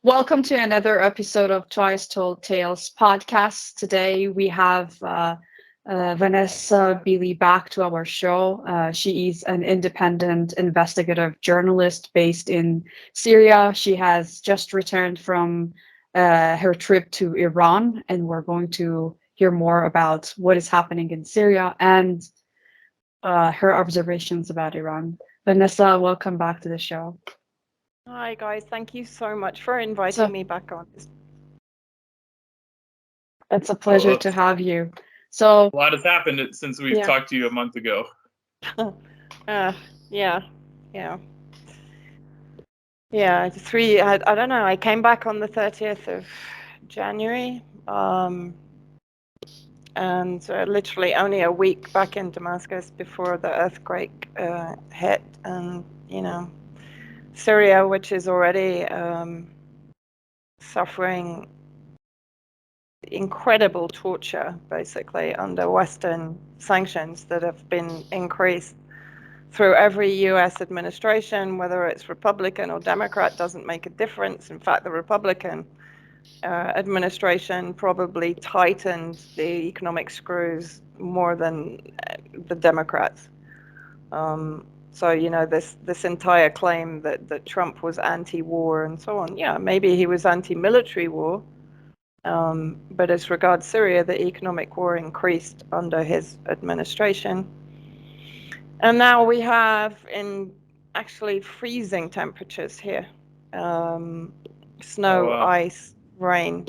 Welcome to another episode of Twice Told Tales podcast. Today we have Vanessa Beeley back to our show. She is an independent investigative journalist based in Syria. She has just returned from her trip to Iran, and we're going to hear more about what is happening in Syria and her observations about Iran. Vanessa, welcome back to the show. Hi guys, thank you so much for inviting me back on. It's a pleasure to have you. So a lot has happened since we've talked to you a month ago. Yeah. I don't know. I came back on the 30th of January, and literally only a week back in Damascus before the earthquake hit, and Syria, which is already suffering incredible torture, basically, under Western sanctions that have been increased through every US administration, whether it's Republican or Democrat, doesn't make a difference. In fact, the Republican administration probably tightened the economic screws more than the Democrats. So, this entire claim that Trump was anti-war and so on, yeah, maybe he was anti-military war, but as regards Syria, the economic war increased under his administration. And now we have actually freezing temperatures here. Snow, ice, rain.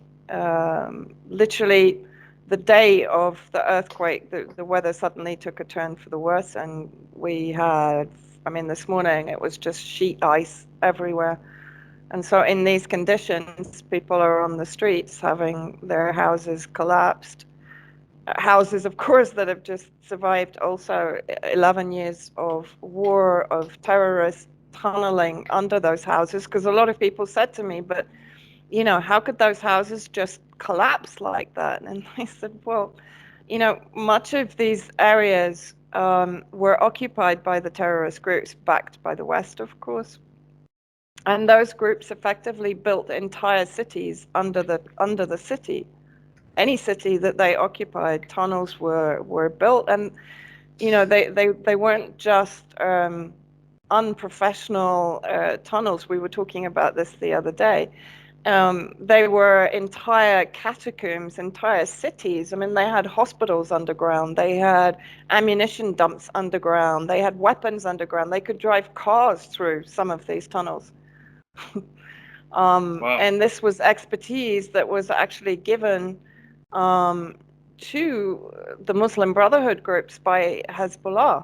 Literally the day of the earthquake, the weather suddenly took a turn for the worse, and we had, this morning it was just sheet ice everywhere. And so in these conditions, people are on the streets having their houses collapsed. Houses, of course, that have just survived also 11 years of war, of terrorists tunneling under those houses. Because a lot of people said to me, but, how could those houses just collapse like that? And I said, well, much of these areas were occupied by the terrorist groups, backed by the West, of course. And those groups effectively built entire cities under the city. Any city that they occupied, tunnels were built, and they weren't just unprofessional tunnels. We were talking about this the other day. They were entire catacombs, entire cities. They had hospitals underground. They had ammunition dumps underground. They had weapons underground. They could drive cars through some of these tunnels. Wow. And this was expertise that was actually given to the Muslim Brotherhood groups by Hezbollah.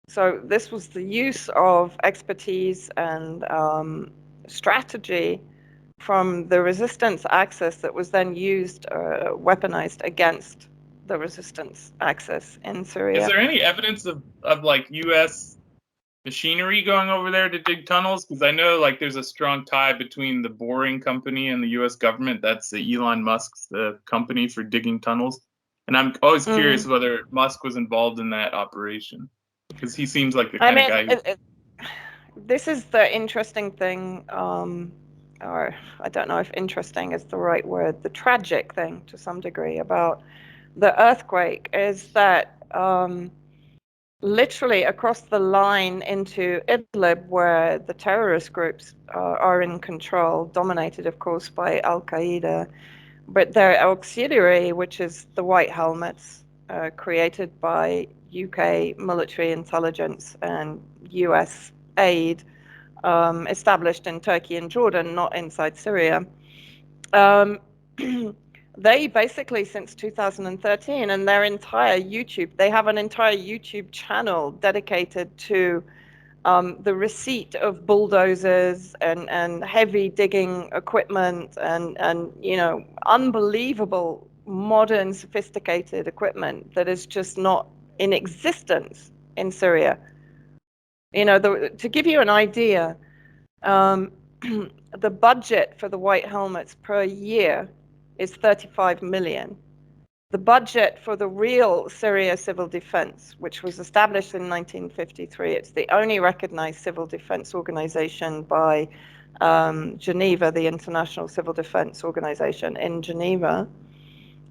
So this was the use of expertise and strategy from the resistance axis that was then used, weaponized against the resistance axis in Syria. Is there any evidence of like U.S. machinery going over there to dig tunnels? Because I know there's a strong tie between the boring company and the U.S. government. That's the Elon Musk's the company for digging tunnels. And I'm always curious whether Musk was involved in that operation, because he seems like the kind of guy this is the interesting thing, or I don't know if interesting is the right word, the tragic thing to some degree about the earthquake is that literally across the line into Idlib, where the terrorist groups are in control, dominated, of course, by Al-Qaeda, but their auxiliary, which is the White Helmets, created by UK military intelligence and US aid, established in Turkey and Jordan, not inside Syria. They basically, since 2013, and their entire YouTube, they have an entire YouTube channel dedicated to the receipt of bulldozers and heavy digging equipment and unbelievable modern sophisticated equipment that is just not in existence in Syria. To give you an idea, the budget for the White Helmets per year is 35 million. the budget for the real Syria civil defense, which was established in 1953. It's the only recognized civil defense organization by Geneva, the International Civil Defense Organization in Geneva.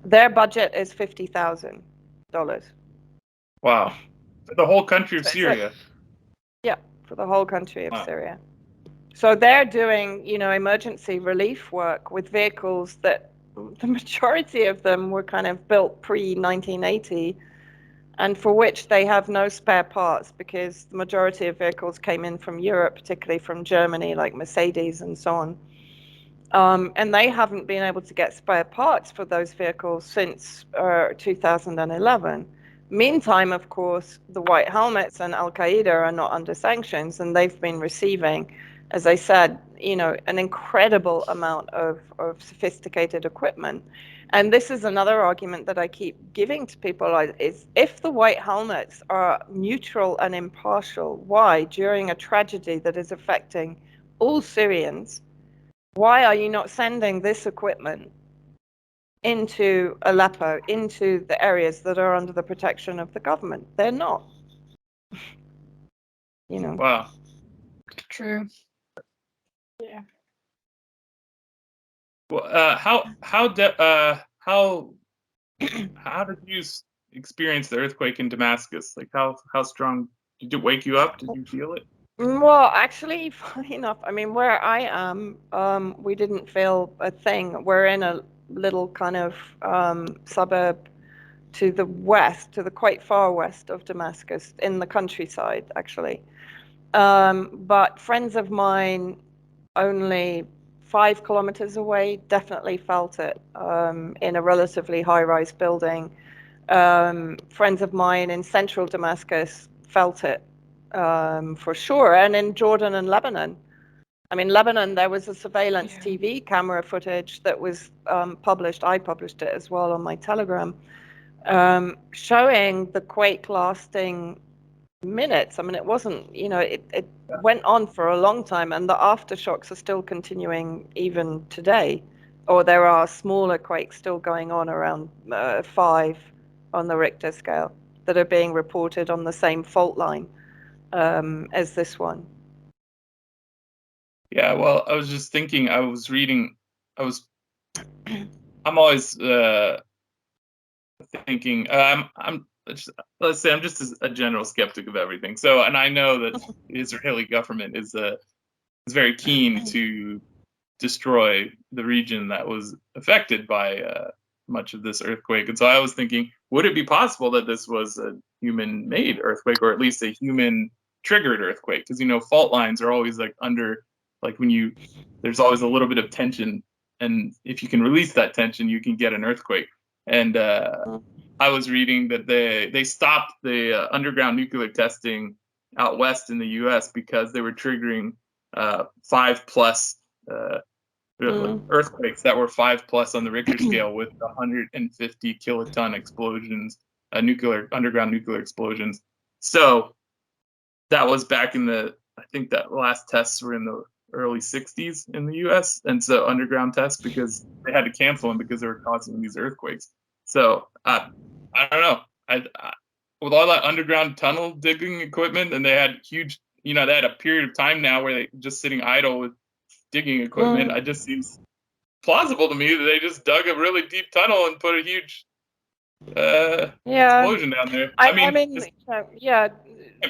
Their budget is $50,000. Wow. For the whole country of So Syria. Yeah, for the whole country of Wow. Syria. So they're doing, emergency relief work with vehicles that the majority of them were kind of built pre-1980 and for which they have no spare parts because the majority of vehicles came in from Europe, particularly from Germany, like Mercedes and so on. And they haven't been able to get spare parts for those vehicles since 2011. Meantime, of course, the White Helmets and Al-Qaeda are not under sanctions, and they've been receiving, as I said, an incredible amount of sophisticated equipment. And this is another argument that I keep giving to people is if the White Helmets are neutral and impartial, why, during a tragedy that is affecting all Syrians, why are you not sending this equipment into Aleppo, into the areas that are under the protection of the government? They're not. Wow. True. Yeah. Well, how did you experience the earthquake in Damascus? Like how strong did it wake you up? Did you feel it? Well, actually, funny enough, I mean, where I am, we didn't feel a thing. We're in a little kind of suburb to the west, to the quite far west of Damascus, in the countryside, actually. But friends of mine, only 5 kilometers away, definitely felt it in a relatively high-rise building. Friends of mine in central Damascus felt it for sure, and in Jordan and Lebanon. I mean, Lebanon, there was a surveillance TV camera footage that was published. I published it as well on my Telegram, showing the quake lasting minutes. I mean, it wasn't, it went on for a long time, and the aftershocks are still continuing even today. Or there are smaller quakes still going on around 5 on the Richter scale that are being reported on the same fault line as this one. Yeah, well, I was just thinking, I'm always thinking, let's say I'm just a general skeptic of everything. So, and I know that the Israeli government is very keen to destroy the region that was affected by much of this earthquake. And so I was thinking, would it be possible that this was a human-made earthquake, or at least a human-triggered earthquake? Because fault lines are always there's always a little bit of tension, and if you can release that tension, you can get an earthquake. And I was reading that they stopped the underground nuclear testing out west in the U.S. because they were triggering 5+ earthquakes that were 5+ on the Richter scale with 150 kiloton explosions, underground nuclear explosions. So that was back in I think that last tests were in the early 60s in the U.S. And so underground tests, because they had to cancel them because they were causing these earthquakes. So I don't know. With all that underground tunnel digging equipment, and they had huge, they had a period of time now where they just sitting idle with digging equipment. It just seems plausible to me that they just dug a really deep tunnel and put a huge explosion down there. I mean, yeah,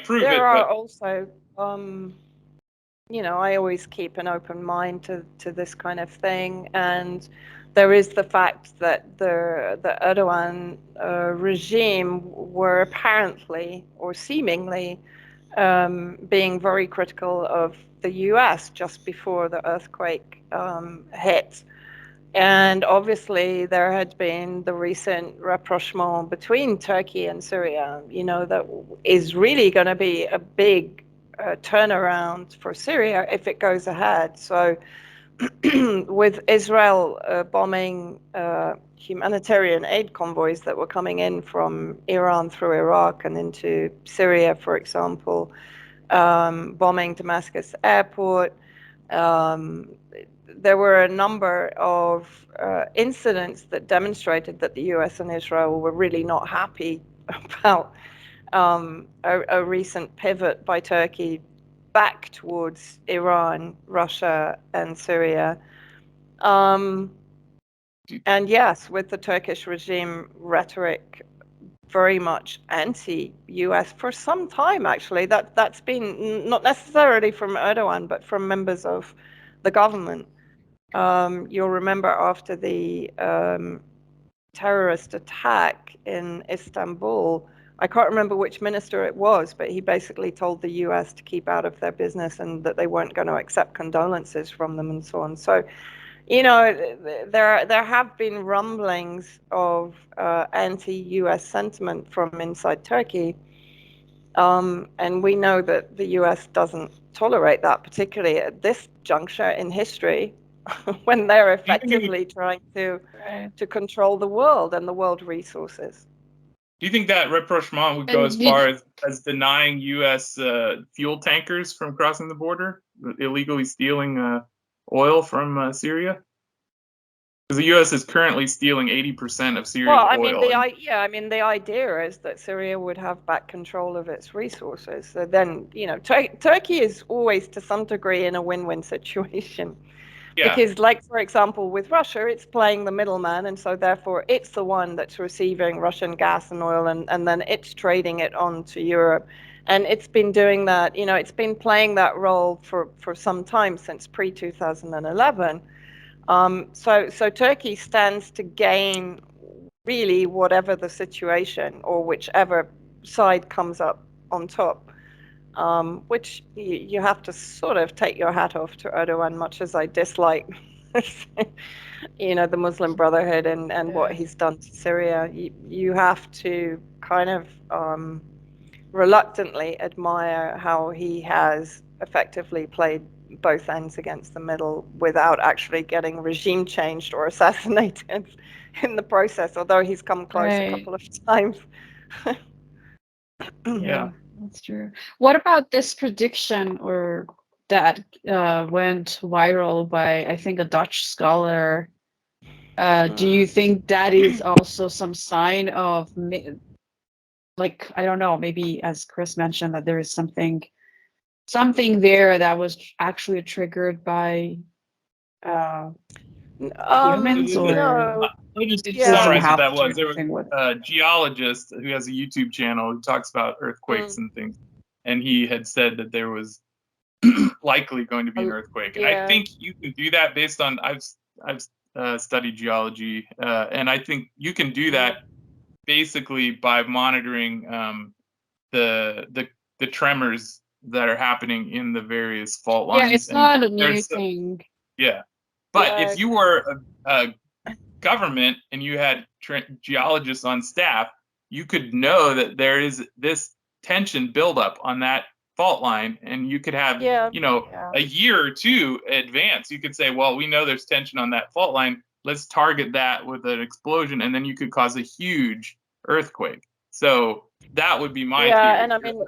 there are also, I always keep an open mind to this kind of thing, and there is the fact that the Erdogan regime were apparently or seemingly being very critical of the US just before the earthquake hit. And obviously there had been the recent rapprochement between Turkey and Syria, that is really going to be a big turnaround for Syria if it goes ahead. So with Israel bombing humanitarian aid convoys that were coming in from Iran through Iraq and into Syria, for example, bombing Damascus airport, There were a number of incidents that demonstrated that the US and Israel were really not happy about a recent pivot by Turkey back towards Iran, Russia, and Syria. And yes, with the Turkish regime rhetoric very much anti-US for some time, actually. That's been not necessarily from Erdogan, but from members of the government. You'll remember after the terrorist attack in Istanbul, I can't remember which minister it was, but he basically told the US to keep out of their business and that they weren't going to accept condolences from them and so on. So, there have been rumblings of anti-US sentiment from inside Turkey. And we know that the US doesn't tolerate that, particularly at this juncture in history, when they're effectively trying to control the world and the world resources. Do you think that rapprochement would go as far as denying U.S. Fuel tankers from crossing the border, illegally stealing oil from Syria? Because the U.S. is currently stealing 80% of Syria's oil. The idea is that Syria would have back control of its resources. So then, Turkey is always to some degree in a win-win situation. Yeah. Because, like, for example, with Russia, it's playing the middleman, and so therefore it's the one that's receiving Russian gas and oil, and then it's trading it on to Europe. And it's been doing that, it's been playing that role for some time, since pre-2011. So Turkey stands to gain really whatever the situation or whichever side comes up on top. Which you have to sort of take your hat off to Erdogan, much as I dislike, the Muslim Brotherhood and what he's done to Syria. You have to kind of reluctantly admire how he has effectively played both ends against the middle without actually getting regime changed or assassinated in the process, although he's come close a couple of times. Yeah. That's true. What about this prediction or that went viral by, I think, a Dutch scholar? Do you think that is also some sign of, like, I don't know, maybe as Chris mentioned, that there is something there that was actually triggered by humans? Or let me just summarize what that was. There was a geologist who has a YouTube channel who talks about earthquakes and things, and he had said that there was likely going to be an earthquake. And I think you can do that based on I've studied geology, and I think you can do that basically by monitoring the tremors that are happening in the various fault lines. Yeah, it's not a new thing. Yeah. But if you were a government and you had geologists on staff, you could know that there is this tension buildup on that fault line, and you could have, a year or two advance. You could say, well, we know there's tension on that fault line. Let's target that with an explosion, and then you could cause a huge earthquake. So that would be my theory. Yeah, and I mean,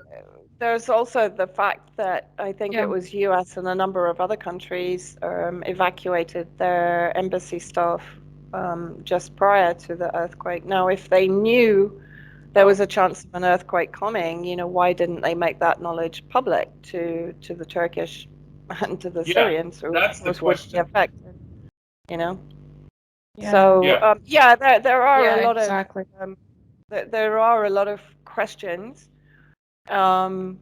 there's also the fact that I think it was US and a number of other countries evacuated their embassy staff just prior to the earthquake. Now, if they knew there was a chance of an earthquake coming, why didn't they make that knowledge public to the Turkish and to the Syrians? Who that's the question. Would be affected, So there are a lot of there are a lot of questions. And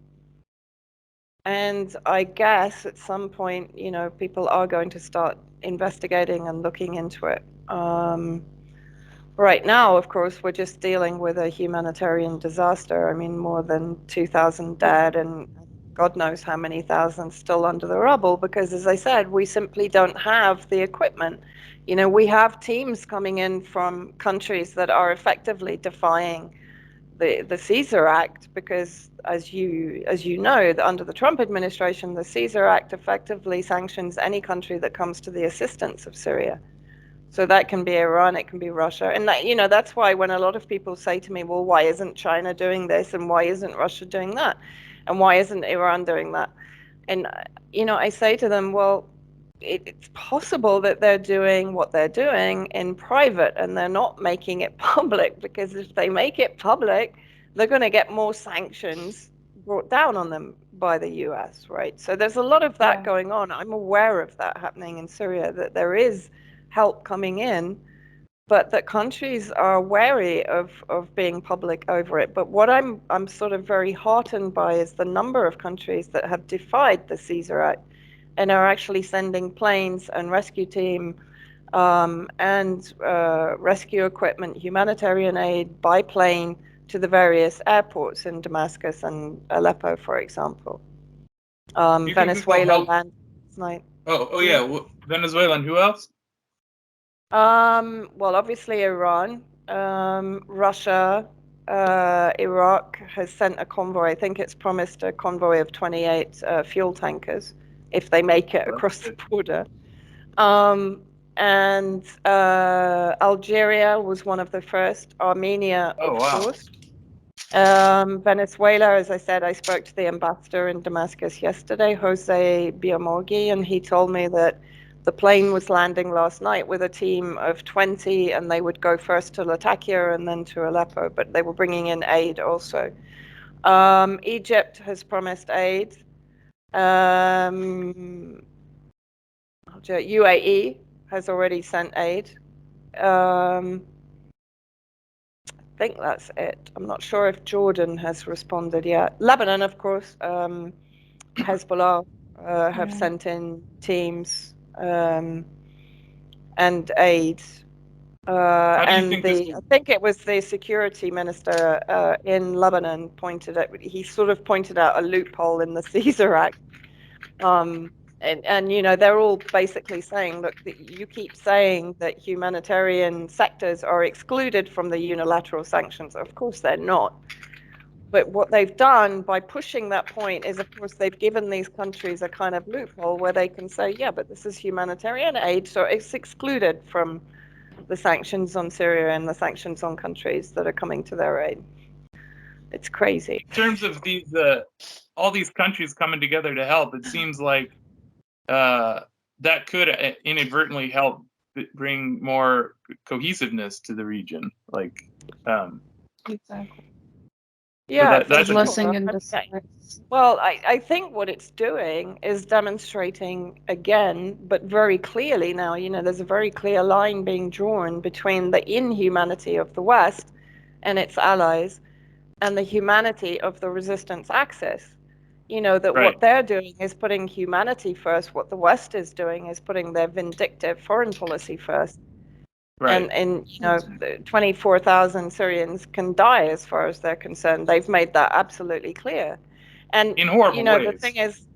I guess at some point, people are going to start investigating and looking into it. Right now, of course, we're just dealing with a humanitarian disaster. I mean, more than 2,000 dead and God knows how many thousands still under the rubble, because, as I said, we simply don't have the equipment. We have teams coming in from countries that are effectively defying the Caesar Act, because as you know, under the Trump administration, the Caesar Act effectively sanctions any country that comes to the assistance of Syria. So that can be Iran, it can be Russia. And that, that's why when a lot of people say to me, well, why isn't China doing this? And why isn't Russia doing that? And why isn't Iran doing that? And, I say to them, well, it's possible that they're doing what they're doing in private and they're not making it public, because if they make it public, they're going to get more sanctions brought down on them by the US, right? So there's a lot of that going on. I'm aware of that happening in Syria, that there is help coming in, but that countries are wary of being public over it. But what I'm sort of very heartened by is the number of countries that have defied the Caesar Act and are actually sending planes and rescue team and rescue equipment, humanitarian aid by plane to the various airports in Damascus and Aleppo, for example. You think this will Venezuela help? landed last night. Yeah. Venezuela and who else? Well, obviously Iran, Russia, Iraq has sent a convoy. I think it's promised a convoy of 28 fuel tankers if they make it across the border. And Algeria was one of the first. Armenia, of course. Venezuela, as I said, I spoke to the ambassador in Damascus yesterday, Jose Biamorgi, and he told me that the plane was landing last night with a team of 20, and they would go first to Latakia and then to Aleppo, but they were bringing in aid also. Egypt has promised aid. UAE has already sent aid. I think that's it. I'm not sure if Jordan has responded yet. Lebanon, of course, Hezbollah have sent in teams and aid. I think it was the security minister in Lebanon he sort of pointed out a loophole in the Caesar Act. And they're all basically saying, look, you keep saying that humanitarian sectors are excluded from the unilateral sanctions. Of course they're not. But what they've done by pushing that point is, of course, they've given these countries a kind of loophole where they can say, yeah, but this is humanitarian aid, so it's excluded from the sanctions on Syria and the sanctions on countries that are coming to their aid. It's crazy. In terms of these, all these countries coming together to help, it seems like that could inadvertently help bring more cohesiveness to the region. Exactly. Yeah, so that's blessing in disguise. Well, I think what it's doing is demonstrating again, but very clearly now, there's a very clear line being drawn between the inhumanity of the West and its allies and the humanity of the resistance axis. What they're doing is putting humanity first. What the West is doing is putting their vindictive foreign policy first. Right. And 24,000 Syrians can die as far as they're concerned. They've made that absolutely clear. And in horrible ways. The thing is,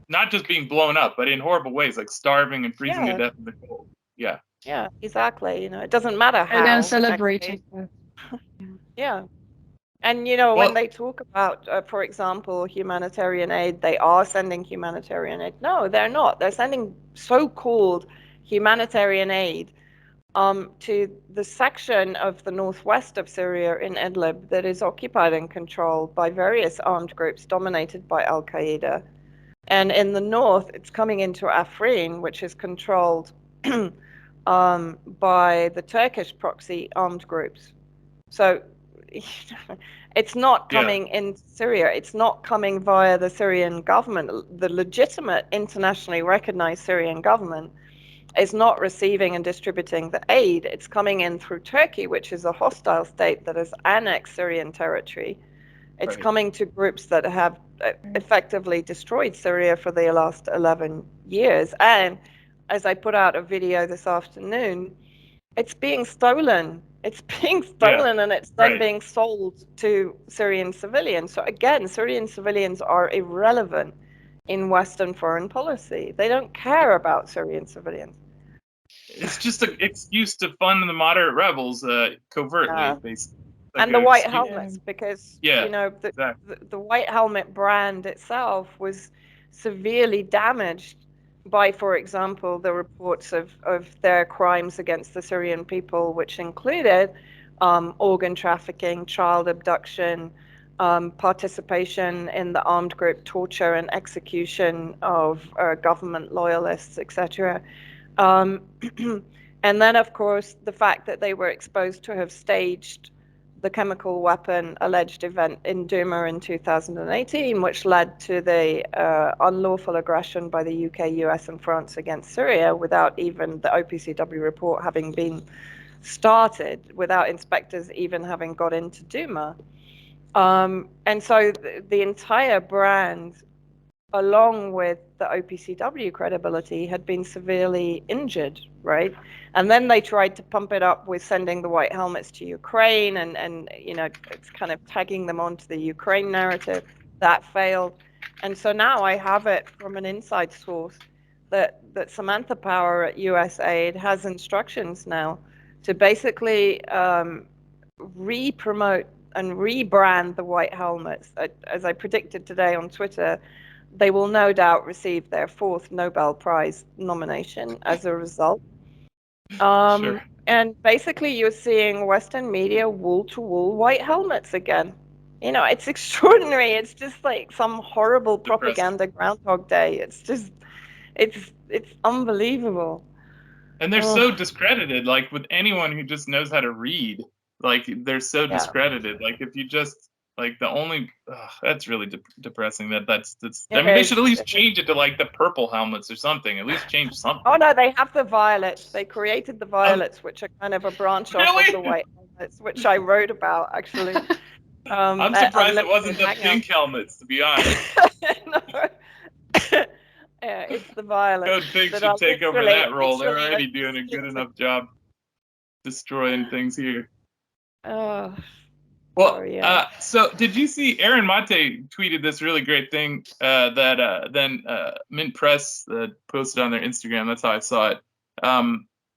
not just being blown up, but in horrible ways, like starving and freezing to death in the cold. Yeah. Yeah, exactly. It doesn't matter how. And then celebrating. Yeah. And, when they talk about, for example, humanitarian aid, they are sending humanitarian aid. No, they're not. They're sending so-called humanitarian aid to the section of the northwest of Syria in Idlib that is occupied and controlled by various armed groups dominated by Al-Qaeda. And in the north, it's coming into Afrin, which is controlled by the Turkish proxy armed groups. So it's not coming in Syria. It's not coming via the Syrian government. The legitimate, internationally recognized Syrian government is not receiving and distributing the aid. It's coming in through Turkey, which is a hostile state that has annexed Syrian territory. It's coming to groups that have effectively destroyed Syria for the last 11 years. And as I put out a video this afternoon, it's being stolen. It's being stolen and it's then being sold to Syrian civilians. So again, Syrian civilians are irrelevant in Western foreign policy. They don't care about Syrian civilians. It's just an excuse to fund the moderate rebels covertly, basically. Like and the white helmets, because the white helmet brand itself was severely damaged by, for example, the reports of their crimes against the Syrian people, which included organ trafficking, child abduction, participation in the armed group torture and execution of government loyalists, etc. Um, and then, of course, the fact that they were exposed to have staged the chemical weapon alleged event in Douma in 2018, which led to the unlawful aggression by the UK, US, and France against Syria without even the OPCW report having been started, without inspectors even having got into Douma. And so the entire brand, along with the OPCW credibility, had been severely injured, right? And then they tried to pump it up with sending the white helmets to Ukraine and you know, it's kind of tagging them onto the Ukraine narrative. That failed. And so now I have it from an inside source that Samantha Power at USAID has instructions now to basically re-promote and rebrand the white helmets. As I predicted today on Twitter, they will no doubt receive their 4th Nobel Prize nomination as a result. Sure. And basically, you're seeing Western media wall-to-wall white helmets again. You know, it's extraordinary. It's just like some horrible propaganda Groundhog Day. It's just, it's unbelievable. And they're so discredited, like with anyone who just knows how to read, like they're so discredited. Like if you just, like the only, that's really depressing that's, I mean, they should at least change it to like the purple helmets or something, at least change something. Oh no, they have the violets. They created the violets, which are kind of a branch off of the white helmets, which I wrote about actually. I'm surprised it wasn't the pink helmets, to be honest. No. Yeah, it's the violets. Code Pink should take over that role. They're already doing a good enough job destroying things here. Oh. Well, sorry, yeah. So did you see Aaron Mate tweeted this really great thing that then Mint Press posted on their Instagram? That's how I saw it.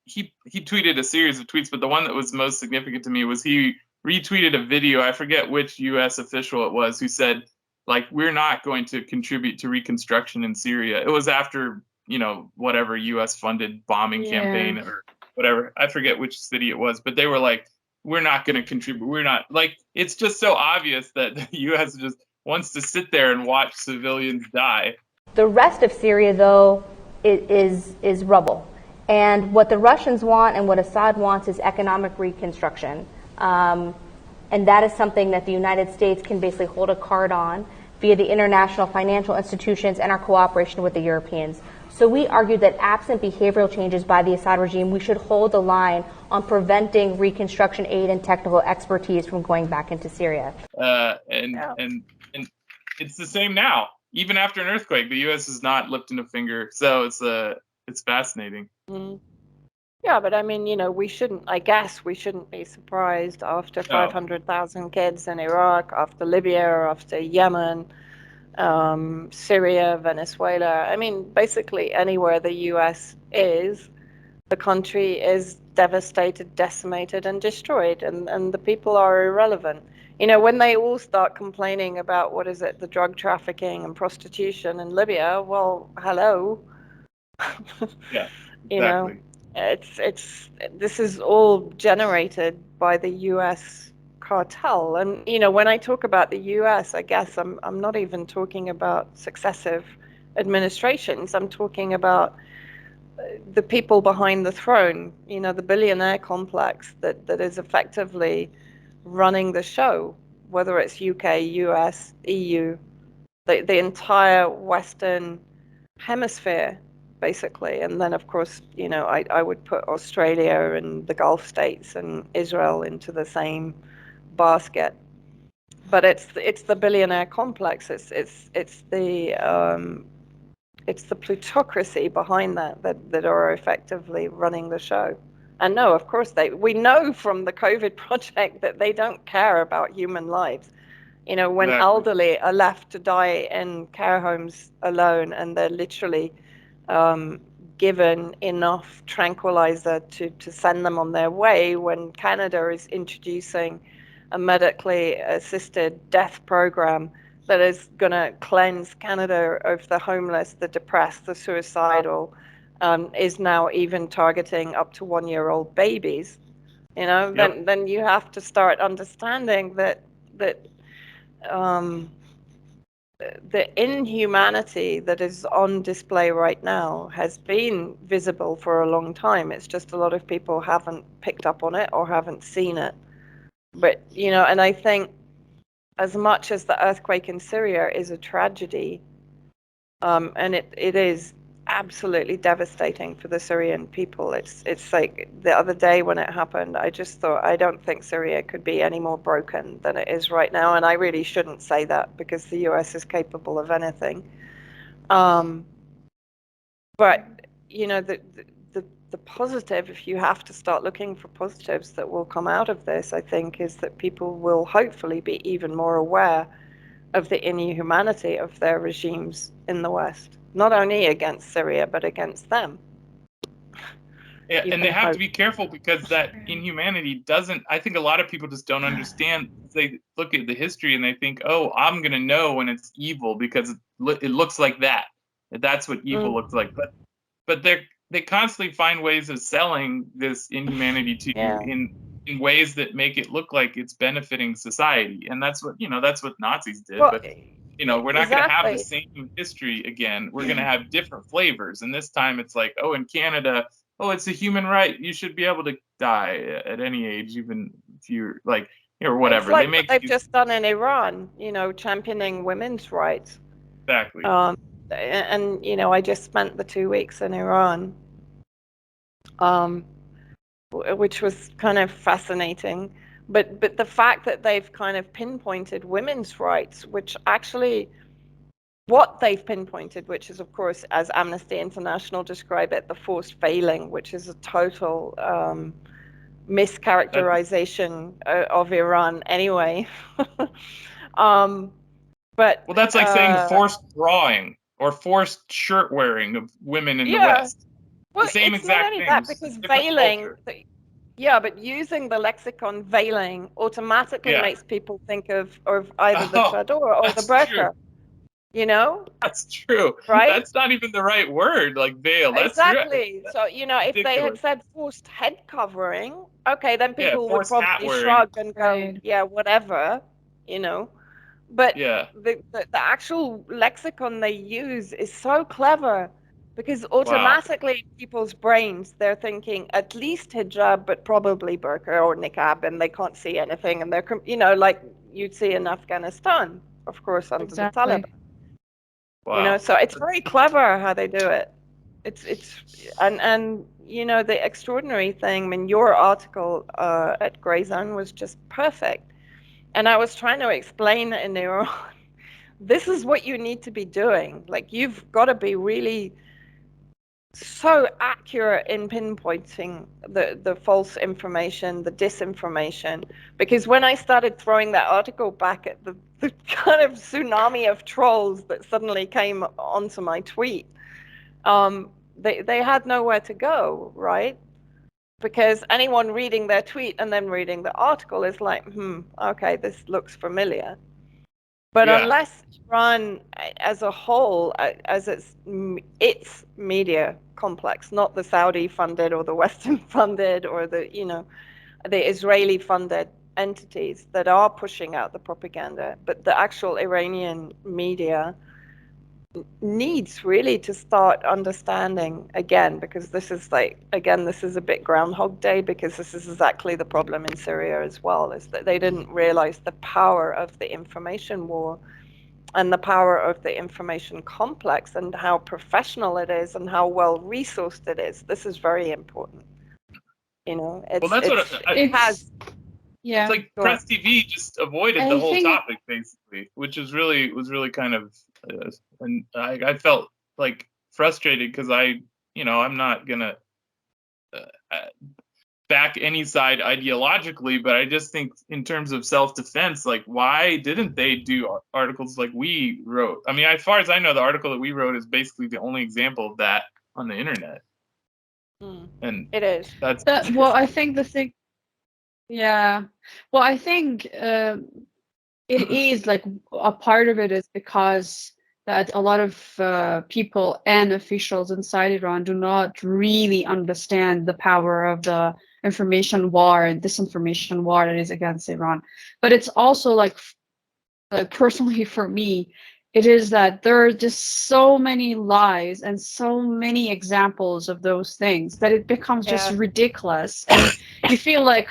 He tweeted a series of tweets, but the one that was most significant to me was he retweeted a video. I forget which U.S. official it was who said, like, we're not going to contribute to reconstruction in Syria. It was after, you know, whatever U.S. funded bombing campaign or whatever. I forget which city it was, but they were like, we're not going to contribute. We're not, like, it's just so obvious that the U.S. just wants to sit there and watch civilians die. The rest of Syria, though, is rubble. And what the Russians want and what Assad wants is economic reconstruction. And that is something that the United States can basically hold a card on via the international financial institutions and our cooperation with the Europeans. So we argue that absent behavioral changes by the Assad regime, we should hold the line on preventing reconstruction aid and technical expertise from going back into Syria. And it's the same now. Even after an earthquake, the U.S. is not lifting a finger. So it's fascinating. Mm. Yeah, but I mean, you know, I guess we shouldn't be surprised after 500,000 kids in Iraq, after Libya, after Yemen, Syria, Venezuela. I mean, basically anywhere the US is, the country is devastated, decimated, and destroyed, and the people are irrelevant. You know, when they all start complaining about, the drug trafficking and prostitution in Libya, well, hello. Yeah, exactly. You know, this is all generated by the US cartel. And you know, when I talk about the US, I guess I'm not even talking about successive administrations. I'm talking about the people behind the throne, you know, the billionaire complex that is effectively running the show, whether it's UK, US, EU, the entire Western hemisphere, basically. And then, of course, you know, I would put Australia and the Gulf states and Israel into the same basket. But it's the billionaire complex. It's the plutocracy behind that are effectively running the show. And no, of course we know from the COVID project that they don't care about human lives. You know, when elderly are left to die in care homes alone, and they're literally given enough tranquilizer to send them on their way, when Canada is introducing a medically assisted death program that is going to cleanse Canada of the homeless, the depressed, the suicidal, is now even targeting up to 1-year-old babies. You know, then you have to start understanding that the inhumanity that is on display right now has been visible for a long time. It's just a lot of people haven't picked up on it or haven't seen it. But, and I think as much as the earthquake in Syria is a tragedy, and it is absolutely devastating for the Syrian people. It's like the other day when it happened, I just thought, I don't think Syria could be any more broken than it is right now. And I really shouldn't say that because the US is capable of anything. But, the positive, if you have to start looking for positives that will come out of this, I think, is that people will hopefully be even more aware of the inhumanity of their regimes in the West, not only against Syria, but against them. Yeah, and they have to be careful because that inhumanity doesn't, I think a lot of people just don't understand. They look at the history and they think, oh, I'm going to know when it's evil because it looks like that. That's what evil looks like. But they constantly find ways of selling this inhumanity to you in ways that make it look like it's benefiting society. And that's what Nazis did. Well, but we're not going to have the same history again. We're going to have different flavors. And this time it's like, oh, in Canada, oh, it's a human right. You should be able to die at any age, even if you're like, or whatever. It's like what they've just done in Iran, championing women's rights. Exactly. And I just spent the 2 weeks in Iran, which was kind of fascinating. But the fact that they've kind of pinpointed women's rights, which actually what they've pinpointed, which is, of course, as Amnesty International describe it, the forced veiling, which is a total mischaracterization of Iran anyway. But that's like saying forced drawing or forced shirt wearing of women in the West. Well, the same it's exact not only thing, that, because veiling, but using the lexicon veiling automatically makes people think of either the chador or the burqa. True. That's true. Right? That's not even the right word, like veil. That's exactly. So, if they had said forced head covering, okay, then people would probably shrug and go, yeah, whatever, But the actual lexicon they use is so clever because automatically in people's brains, they're thinking at least hijab, but probably burqa or niqab, and they can't see anything. And they're, like you'd see in Afghanistan, of course, under the Taliban. Wow. So it's very clever how they do it. And the extraordinary thing, I mean, your article at Grey Zone was just perfect. And I was trying to explain in Iran, this is what you need to be doing. Like, you've got to be really so accurate in pinpointing the false information, the disinformation. Because when I started throwing that article back at the kind of tsunami of trolls that suddenly came onto my tweet, they had nowhere to go, right? Because anyone reading their tweet and then reading the article is like, okay, this looks familiar. But unless Iran as a whole, as its media complex, not the Saudi-funded or the Western-funded or the Israeli-funded entities that are pushing out the propaganda, but the actual Iranian media needs really to start understanding again, because this is a bit Groundhog Day, because this is exactly the problem in Syria as well, is that they didn't realize the power of the information war and the power of the information complex and how professional it is and how well resourced it is. This is very important. It's like Press TV just avoided the whole topic basically, which was really kind of and I felt like frustrated because I'm not gonna back any side ideologically, but I just think in terms of self-defense, like, why didn't they do articles like we wrote? I mean, as far as I know, the article that we wrote is basically the only example of that on the internet. And it is. I think the thing. Yeah. Well, I think it is like a part of it is because that a lot of people and officials inside Iran do not really understand the power of the information war and disinformation war that is against Iran. But it's also like personally for me, it is that there are just so many lies and so many examples of those things that it becomes just Yeah. ridiculous, and you feel like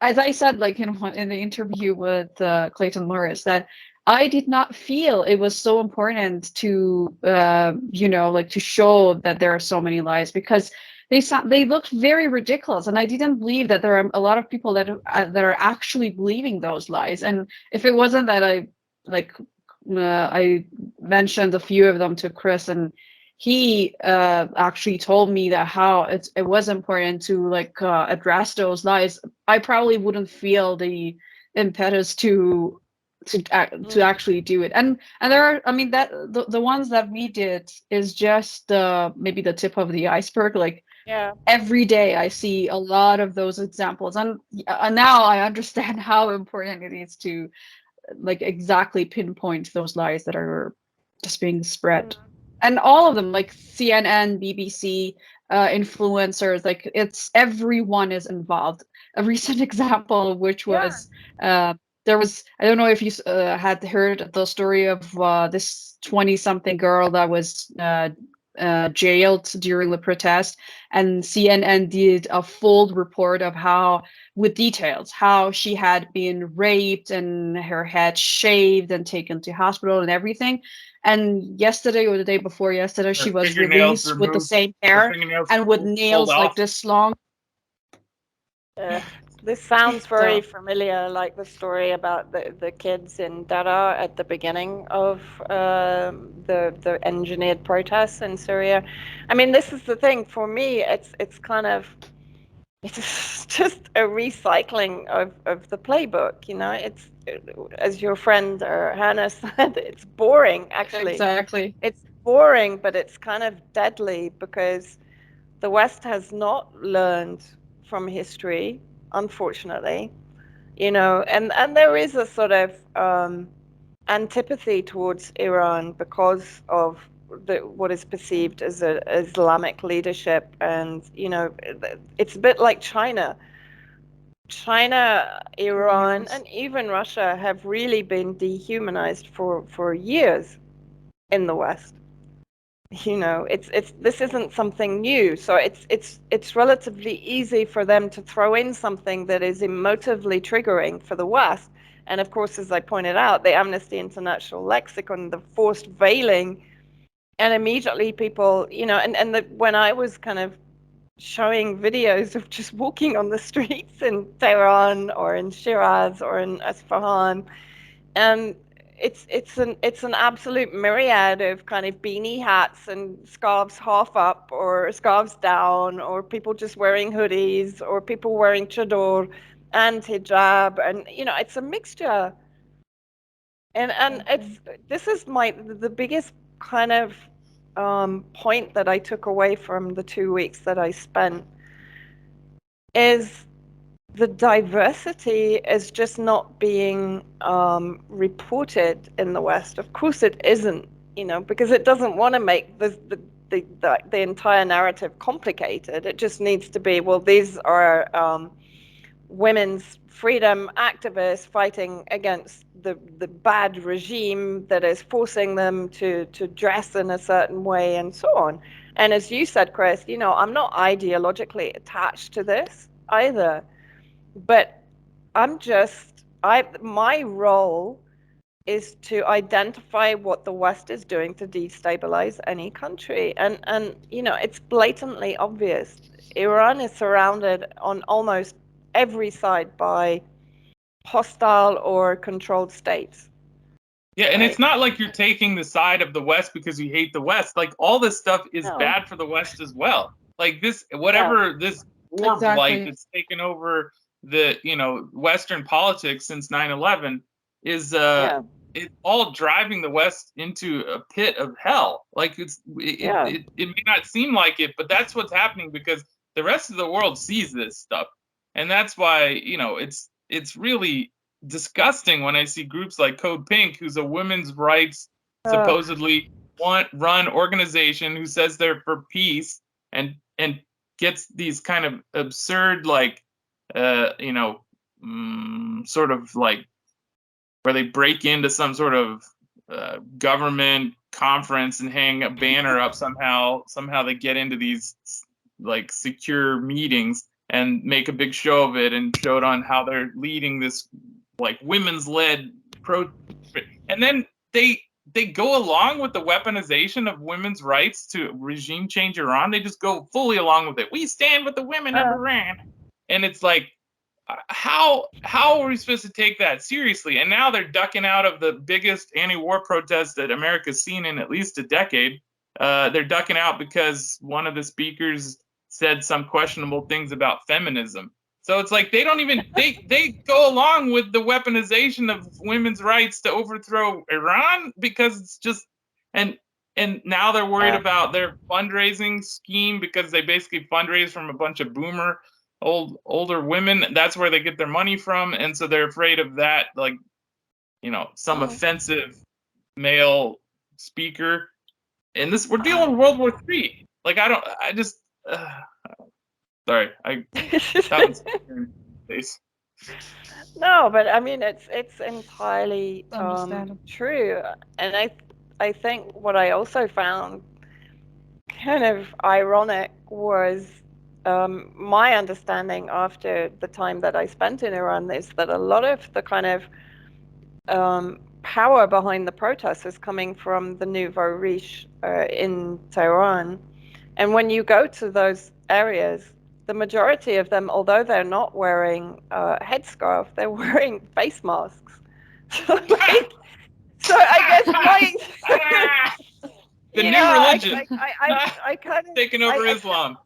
as I said, like in the interview with Clayton Lewis, that I did not feel it was so important to like to show that there are so many lies, because they looked very ridiculous, and I didn't believe that there are a lot of people that are actually believing those lies. And if it wasn't that I mentioned a few of them to Chris, and he actually told me that how it was important to address those lies, I probably wouldn't feel the impetus to actually do it. And there are, I mean, that the ones that we did is just maybe the tip of the iceberg. Like, Yeah. every day I see a lot of those examples, and now I understand how important it is to exactly pinpoint those lies that are just being spread. And all of them, like CNN, BBC, influencers, like it's everyone is involved. A recent example, which was there was, I don't know if you had heard the story of this 20-something girl that was jailed during the protest, and CNN did a full report of how, with details, how she had been raped and her head shaved and taken to hospital and everything. And yesterday or the day before yesterday, she was released with the same hair and with nails like this long. This sounds very familiar, like the story about the kids in Dara at the beginning of the engineered protests in Syria. I mean, this is the thing for me. It's just a recycling of the playbook. You know, it's, as your friend Hannah said, it's boring. Actually, exactly, it's boring, but it's kind of deadly, because the West has not learned from history, unfortunately, you know, and there is a sort of antipathy towards Iran because of what is perceived as an Islamic leadership. And, you know, it's a bit like China. China, Iran, and even Russia have really been dehumanized for years in the West. You know, this isn't something new, so it's relatively easy for them to throw in something that is emotively triggering for the West. And of course, as I pointed out, the Amnesty International lexicon, the forced veiling, and immediately people, you know, when I was kind of showing videos of just walking on the streets in Tehran or in Shiraz or in Isfahan, and it's an absolute myriad of kind of beanie hats and scarves half up or scarves down, or people just wearing hoodies, or people wearing chador and hijab, and you know, it's a mixture. And this is the biggest kind of point that I took away from the 2 weeks that I spent, is the diversity is just not being reported in the West. Of course it isn't, you know, because it doesn't want to make the entire narrative complicated. It just needs to be, well, these are women's freedom activists fighting against the bad regime that is forcing them to dress in a certain way, and so on. And as you said, Chris, you know, I'm not ideologically attached to this either. But my role is to identify what the West is doing to destabilize any country. And you know, it's blatantly obvious. Iran is surrounded on almost every side by hostile or controlled states. Yeah, and it's not like you're taking the side of the West because you hate the West. Like, all this stuff is bad for the West as well. Like, this, whatever this war blight that's taken over the, you know, Western politics since 9/11 is it's all driving the West into a pit of hell. Like, it may not seem like it, but that's what's happening, because the rest of the world sees this stuff. And that's why, you know, it's really disgusting when I see groups like Code Pink, who's a women's rights supposedly run organization who says they're for peace, and gets these kind of absurd, like, you know, sort of like where they break into some sort of government conference and hang a banner up somehow. Somehow they get into these like secure meetings and make a big show of it and show it on how they're leading this like women's led and then they go along with the weaponization of women's rights to regime change Iran. They just go fully along with it. We stand with the women of Iran. And it's like, how are we supposed to take that seriously? And now they're ducking out of the biggest anti-war protest that America's seen in at least a decade. They're ducking out because one of the speakers said some questionable things about feminism. So it's like they don't even they go along with the weaponization of women's rights to overthrow Iran because it's just and now they're worried about their fundraising scheme because they basically fundraise from a bunch of boomer older women. That's where they get their money from, and so they're afraid of that, like, you know, some offensive male speaker. And this, we're dealing with World War III. Like, I just sorry, that was No, but I mean it's entirely Understandable. true, and I think what I also found kind of ironic was my understanding after the time that I spent in Iran is that a lot of the kind of power behind the protests is coming from the nouveau riche in Tehran. And when you go to those areas, the majority of them, although they're not wearing headscarf, they're wearing face masks. So, like, so I guess the new religion I kind of taking over Islam.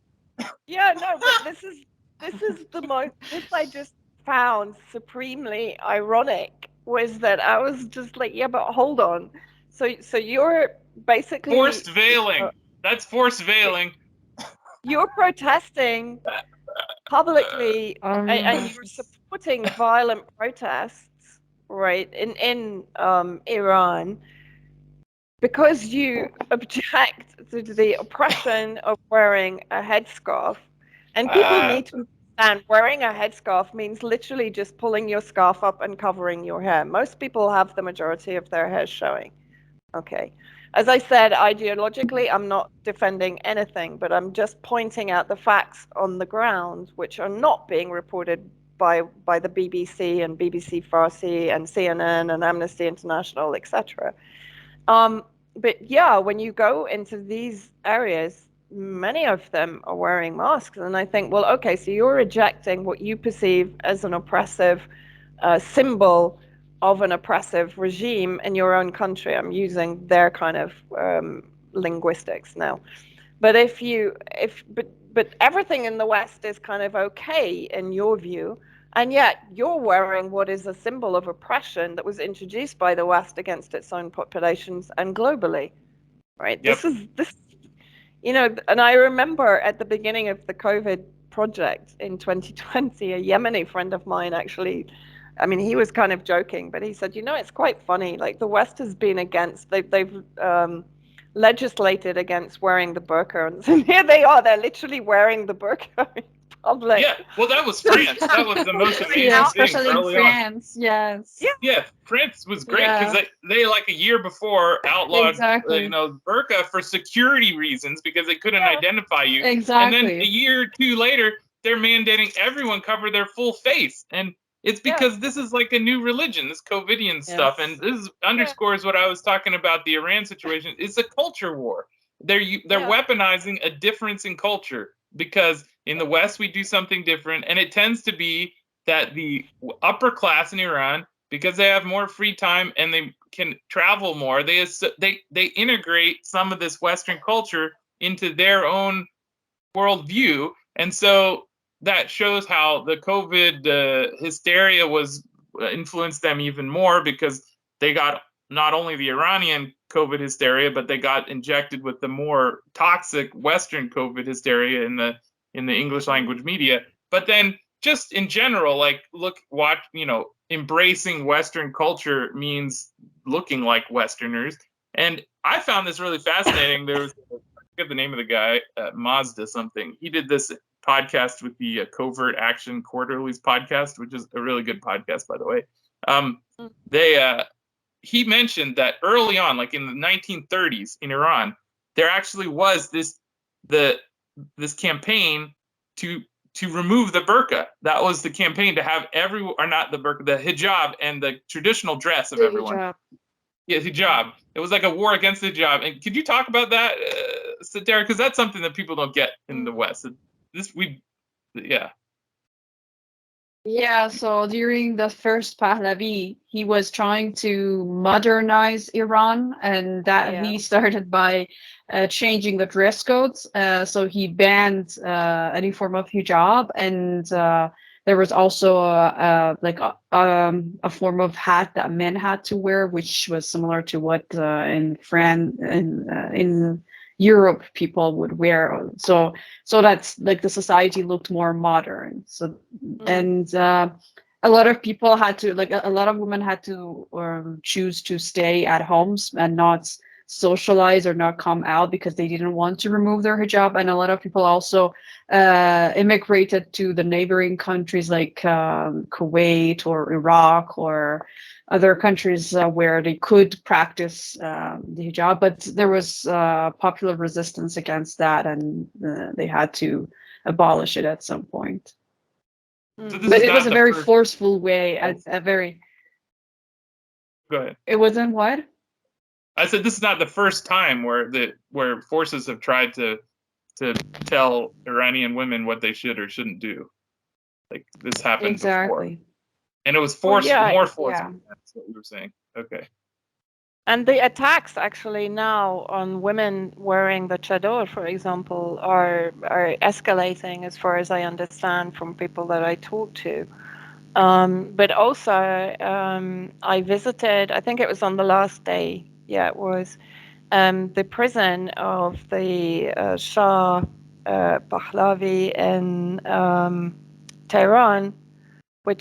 Yeah, no, but this is the most. This I just found supremely ironic was that I was just like, yeah, but hold on. So you're basically Forced veiling. That's forced veiling. You're protesting publicly and you're supporting violent protests, right, in Iran because you object to the oppression of wearing a headscarf. And people need to understand wearing a headscarf means literally just pulling your scarf up and covering your hair. Most people have the majority of their hair showing. Okay. As I said, ideologically, I'm not defending anything, but I'm just pointing out the facts on the ground, which are not being reported by the BBC and BBC Farsi and CNN and Amnesty International, etc. But yeah, when you go into these areas, many of them are wearing masks. And I think, well, okay, so you're rejecting what you perceive as an oppressive symbol of an oppressive regime in your own country. I'm using their kind of linguistics now. But but everything in the West is kind of okay in your view. And yet you're wearing what is a symbol of oppression that was introduced by the West against its own populations and globally, right? Yep. This, you know, and I remember at the beginning of the COVID project in 2020, a Yemeni friend of mine actually, I mean, he was kind of joking, but he said, you know, it's quite funny. Like the West has been against, they've legislated against wearing the burqa. And here they are, they're literally wearing the burqa in public. Yeah, well, that was France. That was the most amazing Yeah, thing especially in early France. on. Yes. Yeah, France was great because Yeah. they like a year before outlawed Exactly. burqa for security reasons because they couldn't identify you. Exactly. And then a year or two later, they're mandating everyone cover their full face. And it's because this is like a new religion, this COVIDian stuff. And this underscores what I was talking about the Iran situation. It's a culture war. They're weaponizing a difference in culture because in the West, we do something different. And it tends to be that the upper class in Iran, because they have more free time and they can travel more, they integrate some of this Western culture into their own worldview. And so that shows how the COVID hysteria was influenced them even more because they got not only the Iranian COVID hysteria, but they got injected with the more toxic Western COVID hysteria in the English language media. But then just in general, like embracing Western culture means looking like Westerners. And I found this really fascinating. There was, I forget the name of the guy, Mazda something. He did this podcast with the Covert Action Quarterlies podcast, which is a really good podcast, by the way. he mentioned that early on, like in the 1930s in Iran, there actually was this campaign to remove the burqa. That was the campaign to have not the burqa, the hijab and the traditional dress of everyone. Hijab. Yeah, hijab. It was like a war against the hijab. And could you talk about that, Satara? Because that's something that people don't get in the West. Yeah. Yeah, so during the first Pahlavi, he was trying to modernize Iran, and that he started by changing the dress codes. So he banned any form of hijab, and there was also a form of hat that men had to wear, which was similar to what in France in Europe people would wear. So that's like the society looked more modern. So and a lot of people had to, like a lot of women had to choose to stay at homes and not socialize or not come out because they didn't want to remove their hijab. And a lot of people also immigrated to the neighboring countries like Kuwait or Iraq or other countries where they could practice the hijab, but there was popular resistance against that, and they had to abolish it at some point. So But it was a very forceful way, a very. Go ahead. It wasn't what? I said this is not the first time where forces have tried to tell Iranian women what they should or shouldn't do. Like this happened before. And it was more forceful. Yeah. That's what you were saying. Okay. And the attacks actually now on women wearing the chador, for example, are escalating as far as I understand from people that I talk to. But also, I visited, I think it was on the last day, it was, the prison of the Shah Pahlavi in Tehran,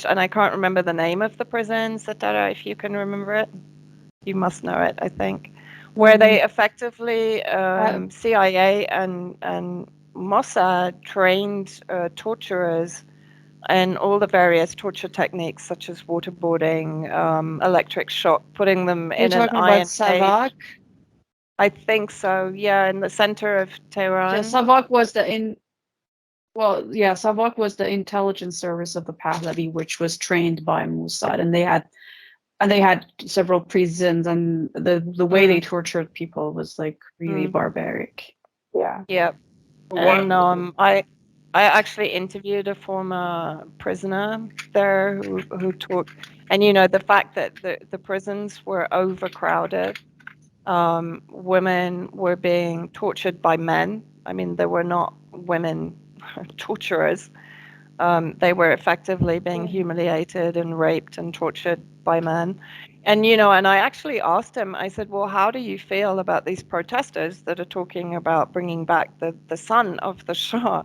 and I can't remember the name of the prison, Satara, if you can remember it. You must know it, I think, where they effectively CIA and Mossad trained torturers and all the various torture techniques such as waterboarding, electric shock, putting them in an iron cage. I think so, yeah, in the center of Tehran. Yeah, Savak was Savak was the intelligence service of the Pahlavi, which was trained by Mossad, and they had several prisons, and the way they tortured people was like really barbaric. Yeah. Yeah. And I actually interviewed a former prisoner there who talked, and the fact that the prisons were overcrowded, women were being tortured by men. I mean, there were not women torturers. They were effectively being humiliated and raped and tortured by men. And, and I actually asked him, I said, well, how do you feel about these protesters that are talking about bringing back the son of the Shah?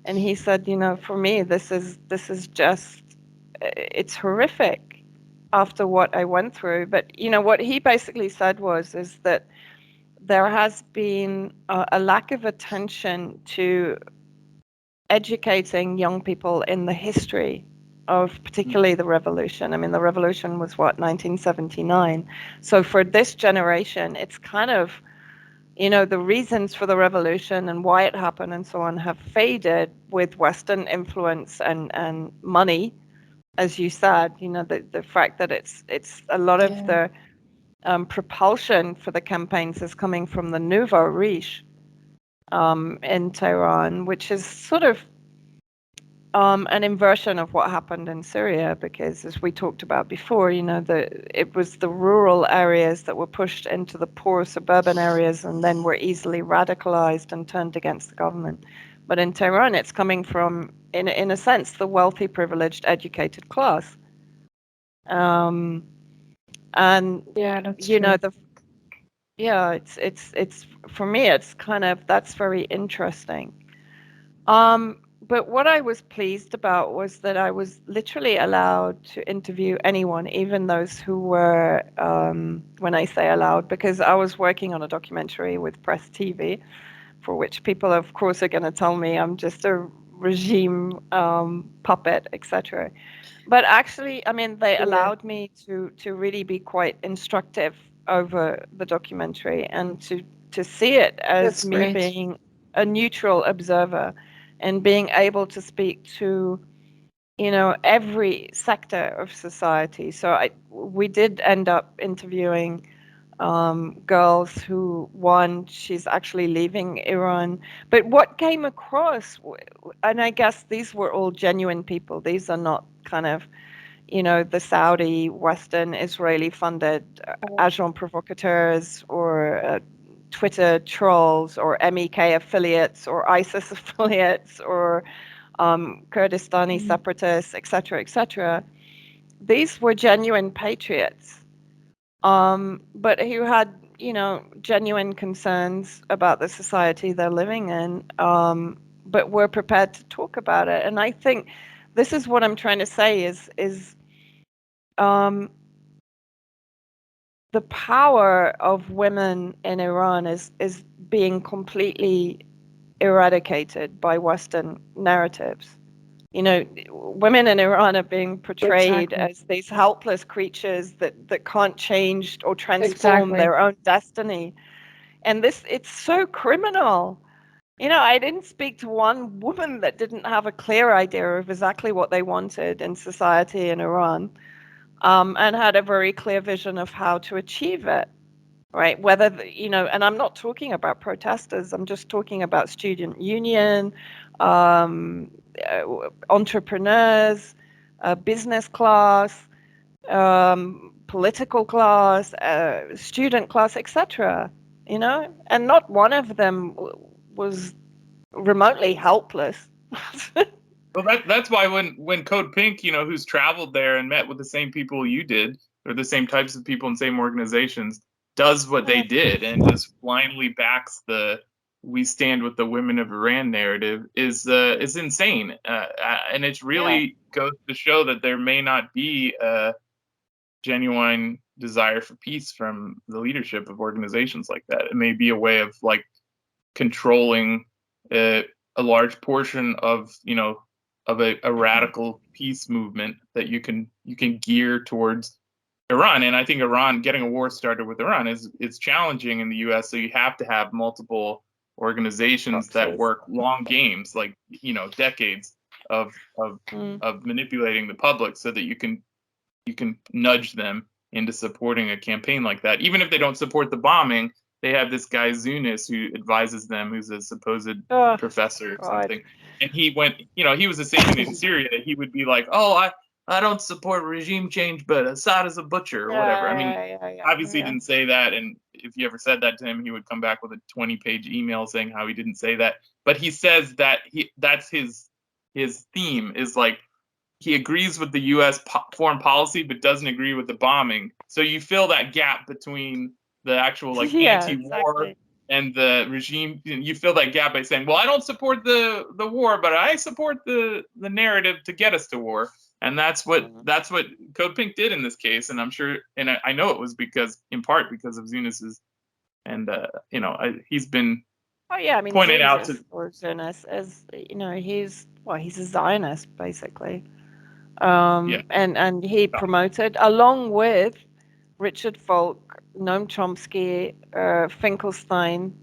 And he said, for me, this is just, it's horrific after what I went through. But, what he basically said is that there has been a lack of attention to educating young people in the history of particularly the revolution. I mean, the revolution was 1979. So for this generation, it's kind of, the reasons for the revolution and why it happened and so on have faded with Western influence and money, as you said, the fact that it's a lot of the propulsion for the campaigns is coming from the nouveau riche in Tehran, which is sort of an inversion of what happened in Syria, because as we talked about before, it was the rural areas that were pushed into the poor suburban areas and then were easily radicalized and turned against the government. But in Tehran, it's coming from, in a sense, the wealthy, privileged, educated class. And that's it's for me, it's kind of, that's very interesting. But what I was pleased about was that I was literally allowed to interview anyone, even those who were, when I say allowed, because I was working on a documentary with Press TV, for which people, of course, are going to tell me I'm just a regime puppet, etc. But actually, I mean, they Yeah. allowed me to really be quite instructive over the documentary and to see it as That's me great. being a neutral observer and being able to speak to, you know, every sector of society. So we did end up interviewing girls who, one, she's actually leaving Iran. But what came across, and I guess these were all genuine people. These are not kind of, you know, the Saudi, Western, Israeli funded agent provocateurs or Twitter trolls or MEK affiliates or ISIS affiliates or Kurdistani separatists, etc., etc. These were genuine patriots, but who had, you know, genuine concerns about the society they're living in, but were prepared to talk about it. And I think this is what I'm trying to say is the power of women in Iran is being completely eradicated by Western narratives. You know, women in Iran are being portrayed as these helpless creatures that can't change or transform their own destiny. And it's so criminal. You know, I didn't speak to one woman that didn't have a clear idea of exactly what they wanted in society in Iran, and had a very clear vision of how to achieve it. Right, whether you know, and I'm not talking about protesters. I'm just talking about student union, entrepreneurs, business class, political class, student class, etc. You know, and not one of them was remotely helpless. Well, that's why when Code Pink, you know, who's traveled there and met with the same people you did, or the same types of people and same organizations, does what they did and just blindly backs the "we stand with the women of Iran" narrative is insane, and it really goes to show that there may not be a genuine desire for peace from the leadership of organizations like that. It may be a way of like controlling a large portion of, you know, of a radical peace movement that you can gear towards Iran. And I think Iran, getting a war started with Iran is challenging in the US. So you have to have multiple organizations that work long games, like, you know, decades of manipulating the public so that you can nudge them into supporting a campaign like that. Even if they don't support the bombing, they have this guy Zunis who advises them, who's a supposed professor or something. And he went, you know, he was the same in Syria. He would be like, "Oh, I don't support regime change, but Assad is a butcher," or whatever. I mean, obviously he didn't say that. And if you ever said that to him, he would come back with a 20-page email saying how he didn't say that. But he says that that's his theme is like, he agrees with the U.S. foreign policy, but doesn't agree with the bombing. So you fill that gap between the actual like anti-war and the regime. You fill that gap by saying, "Well, I don't support the war, but I support the narrative to get us to war." And that's what Code Pink did in this case. And I'm sure, and I know it was in part because of Zunis's, and you know, he's been pointed out to Zunis, as you know, he's a Zionist basically. And he promoted, along with Richard Falk, Noam Chomsky, Finkelstein,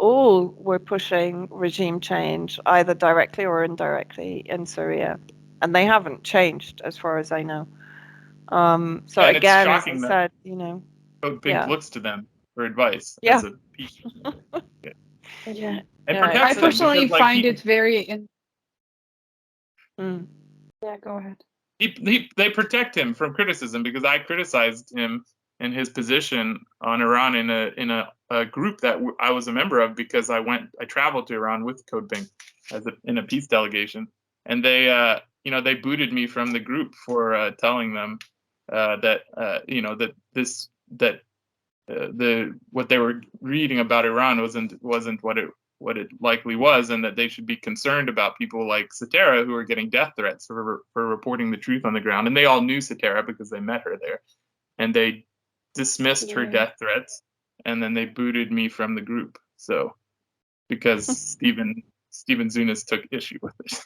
all were pushing regime change, either directly or indirectly, in Syria. And they haven't changed, as far as I know. So again, as I said, you know, Code Pink looks to them for advice. Yeah. As a piece. Yeah. And I personally find it very. Yeah, go ahead. They protect him from criticism because I criticized him and his position on Iran in a group that I was a member of, because I traveled to Iran with Code Pink in a peace delegation, and they you know, they booted me from the group for telling them that you know, that what they were reading about Iran wasn't what it likely was, and that they should be concerned about people like Satara who are getting death threats for reporting the truth on the ground. And they all knew Satara because they met her there, and they dismissed her death threats, and then they booted me from the group. So because Steven Zunis took issue with it.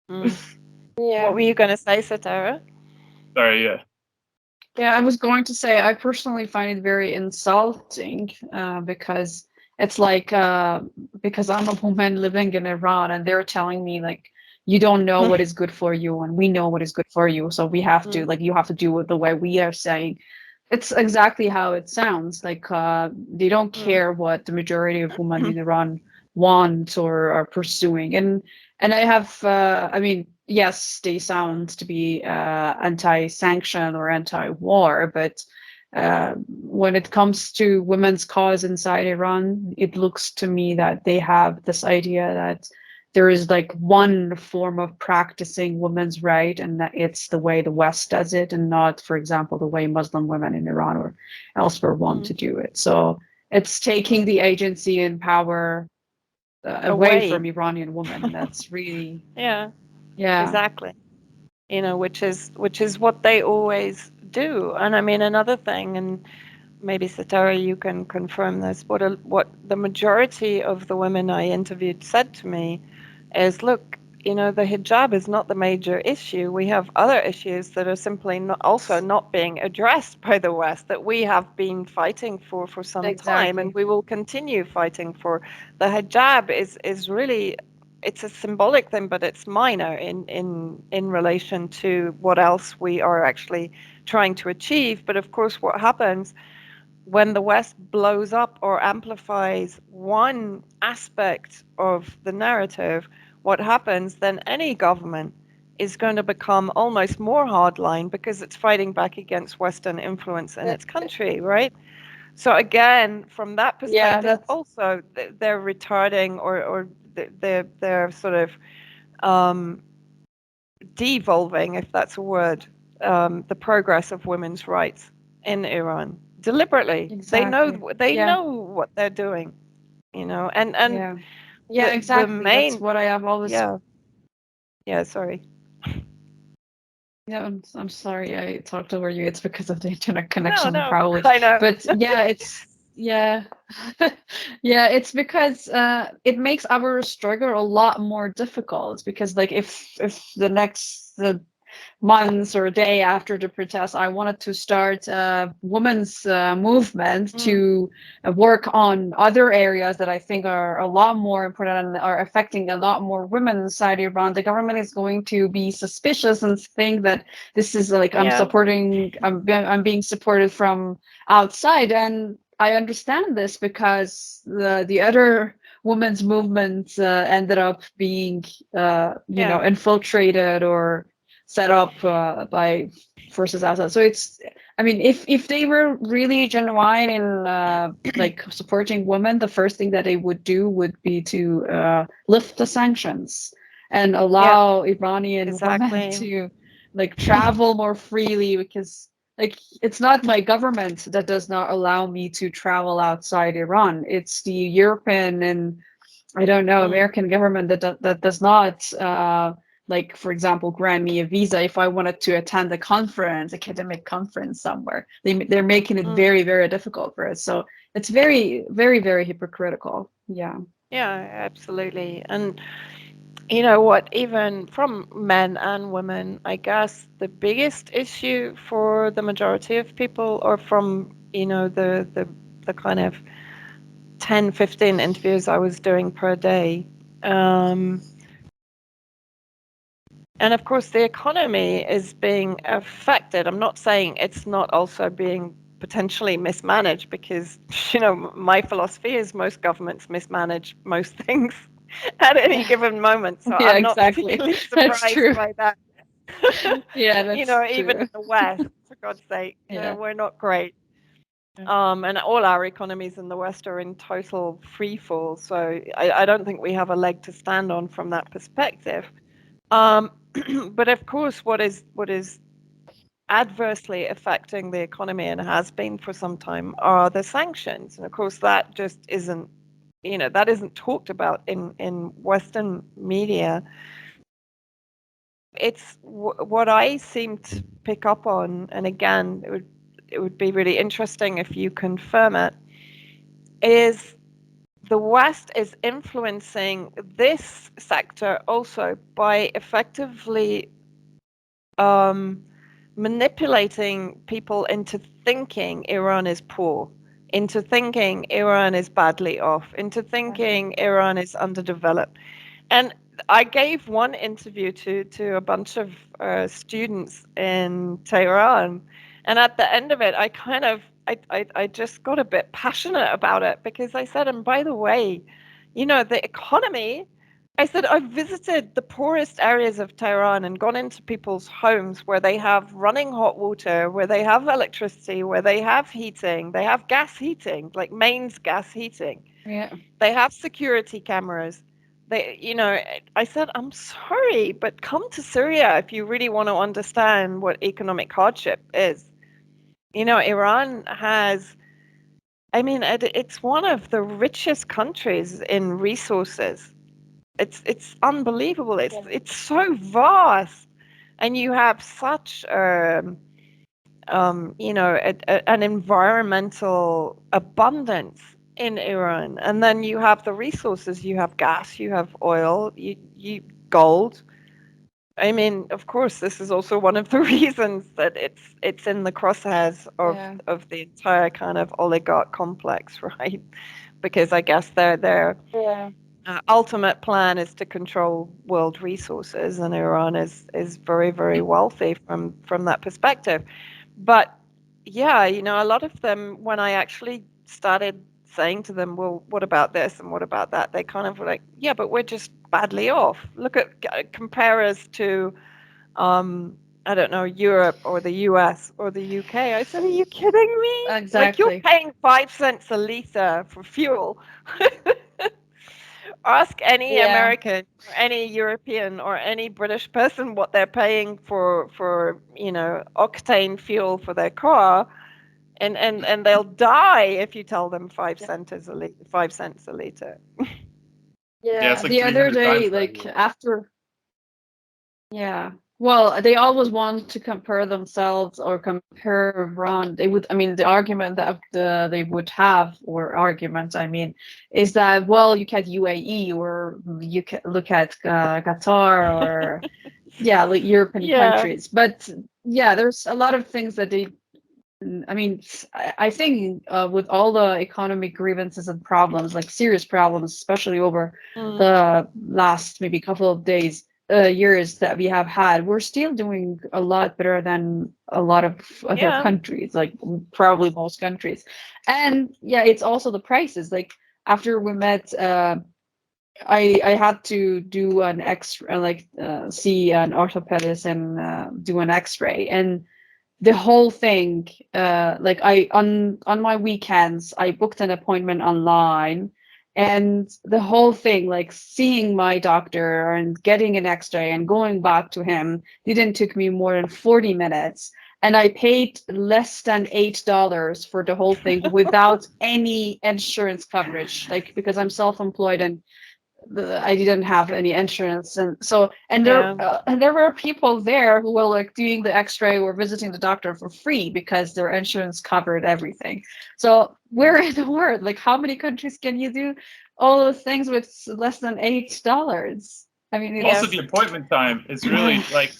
Yeah. What were you going to say, Satara? Sorry, yeah. Yeah, I was going to say I personally find it very insulting because it's like because I'm a woman living in Iran and they're telling me like you don't know what is good for you and we know what is good for you, so we have to like you have to do it the way we are saying. It's exactly how it sounds. Like they don't care what the majority of women in Iran want or are pursuing. And I have I mean, yes, they sound to be anti-sanction or anti-war, but when it comes to women's cause inside Iran, it looks to me that they have this idea that there is like one form of practicing women's right, and that it's the way the West does it, and not, for example, the way Muslim women in Iran or elsewhere want to do it. So it's taking the agency and power away from Iranian women, and that's really yeah, yeah. exactly. Which is what they always do. And I mean, another thing, and maybe Satara, you can confirm this. What the majority of the women I interviewed said to me is, look, the hijab is not the major issue. We have other issues that are simply not being addressed by the West, that we have been fighting for some time, and we will continue fighting for. The hijab is really, it's a symbolic thing, but it's minor in relation to what else we are actually trying to achieve. But of course, what happens when the West blows up or amplifies one aspect of the narrative, what happens then? Any government is going to become almost more hardline because it's fighting back against Western influence in its country, right? So again, from that perspective, also they're retarding or they're sort of devolving, if that's a word, the progress of women's rights in Iran deliberately. Exactly. They know what they're doing, and exactly. the main, that's what I have always. Sorry. Yeah, I'm sorry I talked over you. It's because of the internet connection, No, probably. I know. But yeah, it's yeah, yeah. It's because it makes our struggle a lot more difficult because like if the next months or a day after the protest, I wanted to start a women's movement to work on other areas that I think are a lot more important and are affecting a lot more women inside Iran. The government is going to be suspicious and think that this is like I'm being supported from outside, and I understand this because the other women's movements ended up being infiltrated or set up by forces outside. So it's, I mean, if they were really genuine in like supporting women, the first thing that they would do would be to lift the sanctions and allow Iranian women to like travel more freely, because like it's not my government that does not allow me to travel outside Iran. It's the European and I don't know American government that does not like, for example, grant me a visa if I wanted to attend a conference, academic conference somewhere. They're making it very, very difficult for us. So it's very, very, very hypocritical. Yeah. Yeah, absolutely. And you know what, even from men and women, I guess the biggest issue for the majority of people, or from, the kind of 10, 15 interviews I was doing per day, and of course, the economy is being affected. I'm not saying it's not also being potentially mismanaged, because, my philosophy is most governments mismanage most things at any given moment. So I'm not particularly surprised by that. Yeah, that's true. Even in the West, for God's sake, we're not great. And all our economies in the West are in total free fall. So I don't think we have a leg to stand on from that perspective. But of course, what is adversely affecting the economy, and has been for some time, are the sanctions. And of course, that just isn't, that isn't talked about in Western media. It's what I seem to pick up on, and again, it would be really interesting if you confirm it, is the West is influencing this sector also by effectively manipulating people into thinking Iran is poor, into thinking Iran is badly off, into thinking Iran is underdeveloped. And I gave one interview to a bunch of students in Tehran, and at the end of it, I just got a bit passionate about it because I said, and by the way, the economy. I said, I've visited the poorest areas of Tehran and gone into people's homes where they have running hot water, where they have electricity, where they have heating, they have gas heating, like mains gas heating. Yeah. They have security cameras. I said, I'm sorry, but come to Syria if you really want to understand what economic hardship is. Iran has, it's one of the richest countries in resources. It's unbelievable. It's so vast, and you have such an environmental abundance in Iran, and then you have the resources. You have gas, you have oil, you gold. I mean, of course, this is also one of the reasons that it's in the crosshairs of the entire kind of oligarch complex, right? Because I guess their ultimate plan is to control world resources, and Iran is very, very wealthy from that perspective. But yeah, a lot of them, when I actually started saying to them, well, what about this and what about that? They kind of were like, yeah, but we're just badly off. Compare us to, I don't know, Europe or the US or the UK. I said, are you kidding me? Exactly. Like, you're paying 5 cents a liter for fuel. Ask any American or any European or any British person what they're paying for octane fuel for their car, and they'll die if you tell them 5 cents a liter. 5 cents a liter. Yeah, it's like the other 300 day, times that like here. after, well, they always want to compare themselves or compare Iran. They would, I mean, the argument that they would have, or argument, I mean, is that, well, you can UAE, or you can look at Qatar, or like European countries. But there's a lot of things that they. I mean, I think with all the economic grievances and problems, like serious problems, especially over the last maybe couple of years that we have had, we're still doing a lot better than a lot of other countries, like probably most countries. And it's also the prices. Like after we met, I had to do an X-ray, like see an orthopedist and do an X-ray, and the whole thing, like I on my weekends I booked an appointment online, and the whole thing, like seeing my doctor and getting an X-ray and going back to him, didn't took me more than 40 minutes, and I paid less than $8 for the whole thing without any insurance coverage, like because I'm self-employed and I didn't have any insurance, and so there were people there who were like doing the X-ray or visiting the doctor for free because their insurance covered everything. So where in the world, like how many countries can you do all those things with less than $8? I mean, Also the appointment time is really like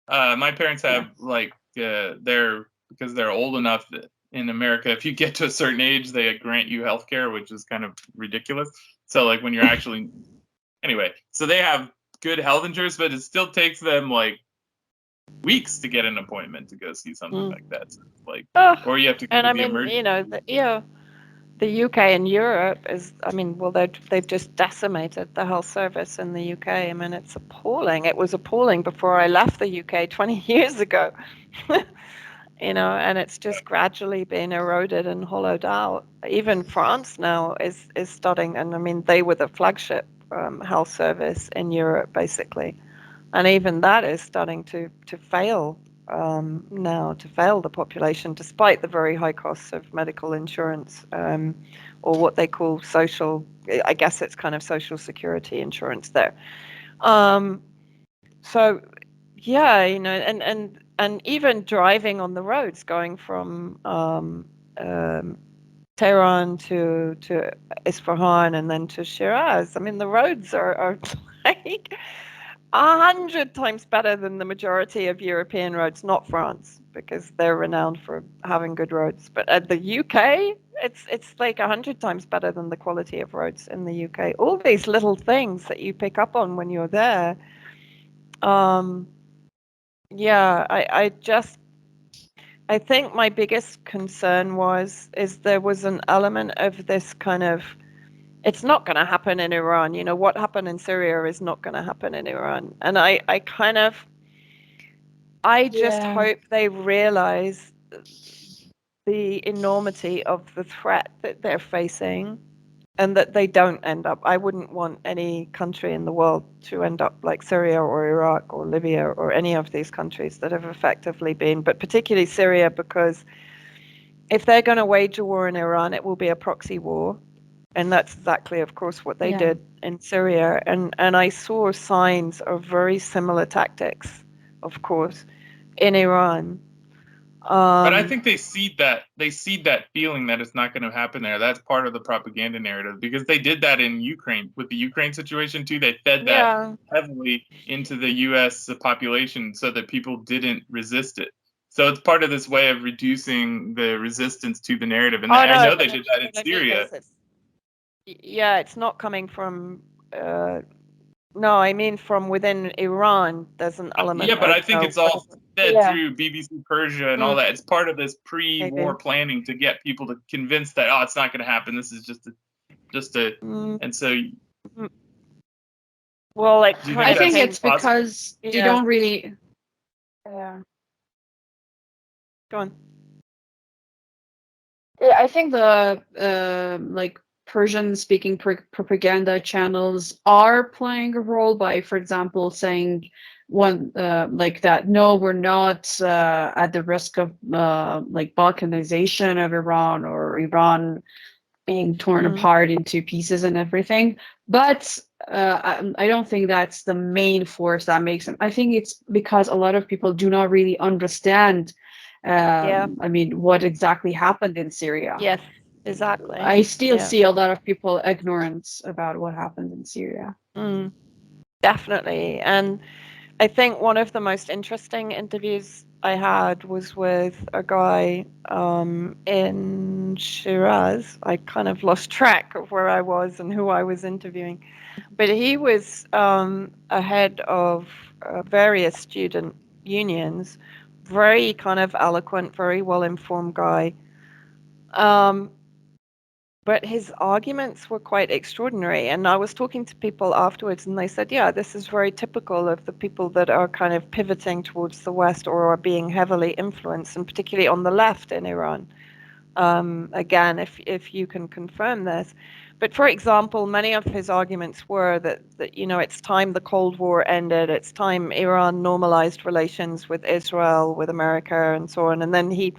my parents have like they're, because they're old enough in America, if you get to a certain age, they grant you health care, which is kind of ridiculous. So like when you're actually anyway, so they have good health insurance, but it still takes them like weeks to get an appointment to go see something like that. So like, or you have to go to the emergency. The UK and Europe is, they've just decimated the health service in the UK. I mean, it's appalling. It was appalling before I left the UK 20 years ago. And it's just gradually been eroded and hollowed out. Even France now is starting, and I mean, they were the flagship health service in Europe, basically. And even that is starting to fail now, to fail the population, despite the very high costs of medical insurance, or what they call social, I guess it's kind of social security insurance there. So yeah, and even driving on the roads, going from Tehran to Isfahan and then to Shiraz. I mean, the roads are like 100 times better than the majority of European roads, not France, because they're renowned for having good roads. But at the UK, it's like 100 times better than the quality of roads in the UK. All these little things that you pick up on when you're there. Yeah, I think my biggest concern is there was an element of this kind of, it's not going to happen in Iran. You know, what happened in Syria is not going to happen in Iran. And I just hope they realize the enormity of the threat that they're facing and that they don't end up. I wouldn't want any country in the world to end up like Syria or Iraq or Libya or any of these countries that have effectively been, but particularly Syria, because if they're going to wage a war in Iran, it will be a proxy war. And that's exactly, of course, what they did in Syria. And I saw signs of very similar tactics, of course, in Iran. But I think they seed that feeling that it's not going to happen there. That's part of the propaganda narrative, because they did that in Ukraine with the Ukraine situation too. They fed that heavily into the U.S. population so that people didn't resist it. So it's part of this way of reducing the resistance to the narrative. And I know they did that in Syria. It's not coming from. No, I mean from within Iran. There's an element. Yeah, but I think it's all fed through BBC Persia and all that. It's part of this pre-war planning to get people to convince that it's not going to happen. This is just a, and so. Well, like I think it's because you don't really. Go on. Yeah, I think the like Persian-speaking propaganda channels are playing a role by, for example, saying like that. No, we're not at the risk of like balkanization of Iran or Iran being torn apart into pieces and everything. But I don't think that's the main force that makes them. I think it's because a lot of people do not really understand. I mean, what exactly happened in Syria? Yes, exactly. I still see a lot of people ignorant about what happened in Syria. Definitely. And I think one of the most interesting interviews I had was with a guy in Shiraz. I kind of lost track of where I was and who I was interviewing. But he was a head of various student unions, very kind of eloquent, very well-informed guy. But his arguments were quite extraordinary. And I was talking to people afterwards, and they said, yeah, this is very typical of the people that are kind of pivoting towards the West or are being heavily influenced, and particularly on the left in Iran. Again, if you can confirm this. But for example, many of his arguments were that it's time the Cold War ended, it's time Iran normalized relations with Israel, with America, and so on. And then he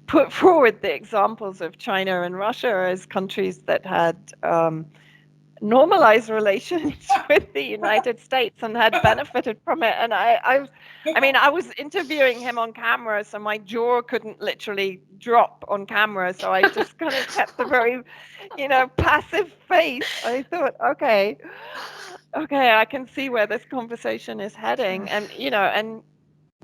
put forward the examples of China and Russia as countries that had normalized relations with the United States and had benefited from it. And I mean, I was interviewing him on camera, so my jaw couldn't literally drop on camera. So I just kind of kept a very, passive face. I thought, okay, I can see where this conversation is heading. And, and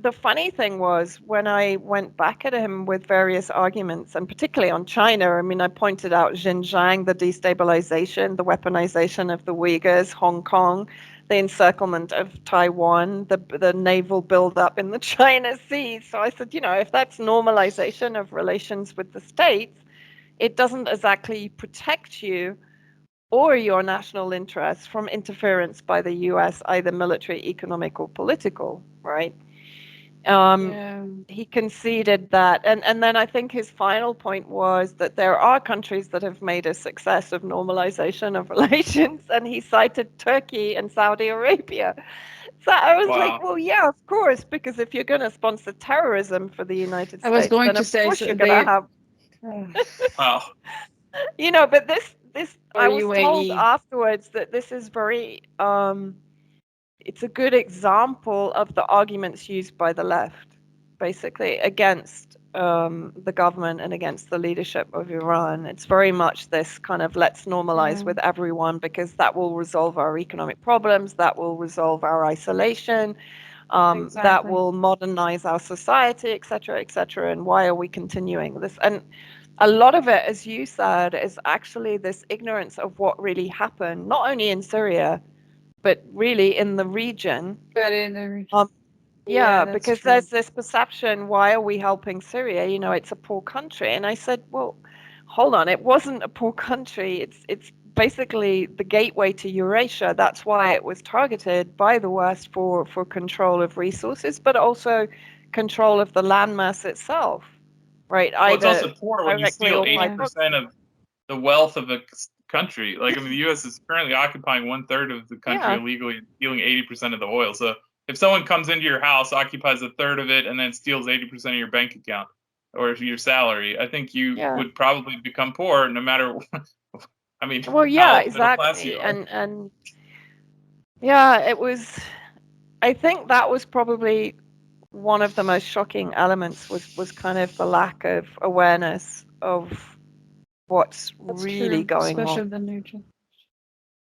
the funny thing was when I went back at him with various arguments, and particularly on China, I mean, I pointed out Xinjiang, the destabilization, the weaponization of the Uyghurs, Hong Kong, the encirclement of Taiwan, the naval buildup in the China Sea. So I said, if that's normalization of relations with the states, it doesn't exactly protect you or your national interests from interference by the US, either military, economic, or political, right? He conceded that. And then I think his final point was that there are countries that have made a success of normalization of relations, and he cited Turkey and Saudi Arabia. So I was like, well, yeah, of course, because if you're going to sponsor terrorism for the United States, I was going then to of say course you're going to have... Wow. But this I was told UAE. afterwards that this is very... it's a good example of the arguments used by the left, basically, against the government and against the leadership of Iran. It's very much this kind of let's normalize with everyone because that will resolve our economic problems, that will resolve our isolation, that will modernize our society, etc., etc. And why are we continuing this? And a lot of it, as you said, is actually this ignorance of what really happened, not only in Syria, but really in the region. But in the region. Yeah, that's because true. there's this perception, why are we helping Syria? You know, it's a poor country. And I said, well, hold on, it wasn't a poor country. It's basically the gateway to Eurasia. That's why it was targeted by the West for control of resources, but also control of the landmass itself, right? Well, it's Either also poor when you directly steal or by 80% of the wealth of a country. Like, I mean, the U.S. is currently occupying 1/3 of the country Yeah. illegally and stealing 80% of the oil. So if someone comes into your house, occupies 1/3 of it, and then steals 80% of your bank account or your salary, I think you Yeah. would probably become poor no matter, I mean, Well, yeah, how middle class you exactly. are. And yeah, it was, I think that was probably one of the most shocking elements was kind of the lack of awareness of what's That's really true, going especially on. the new gen.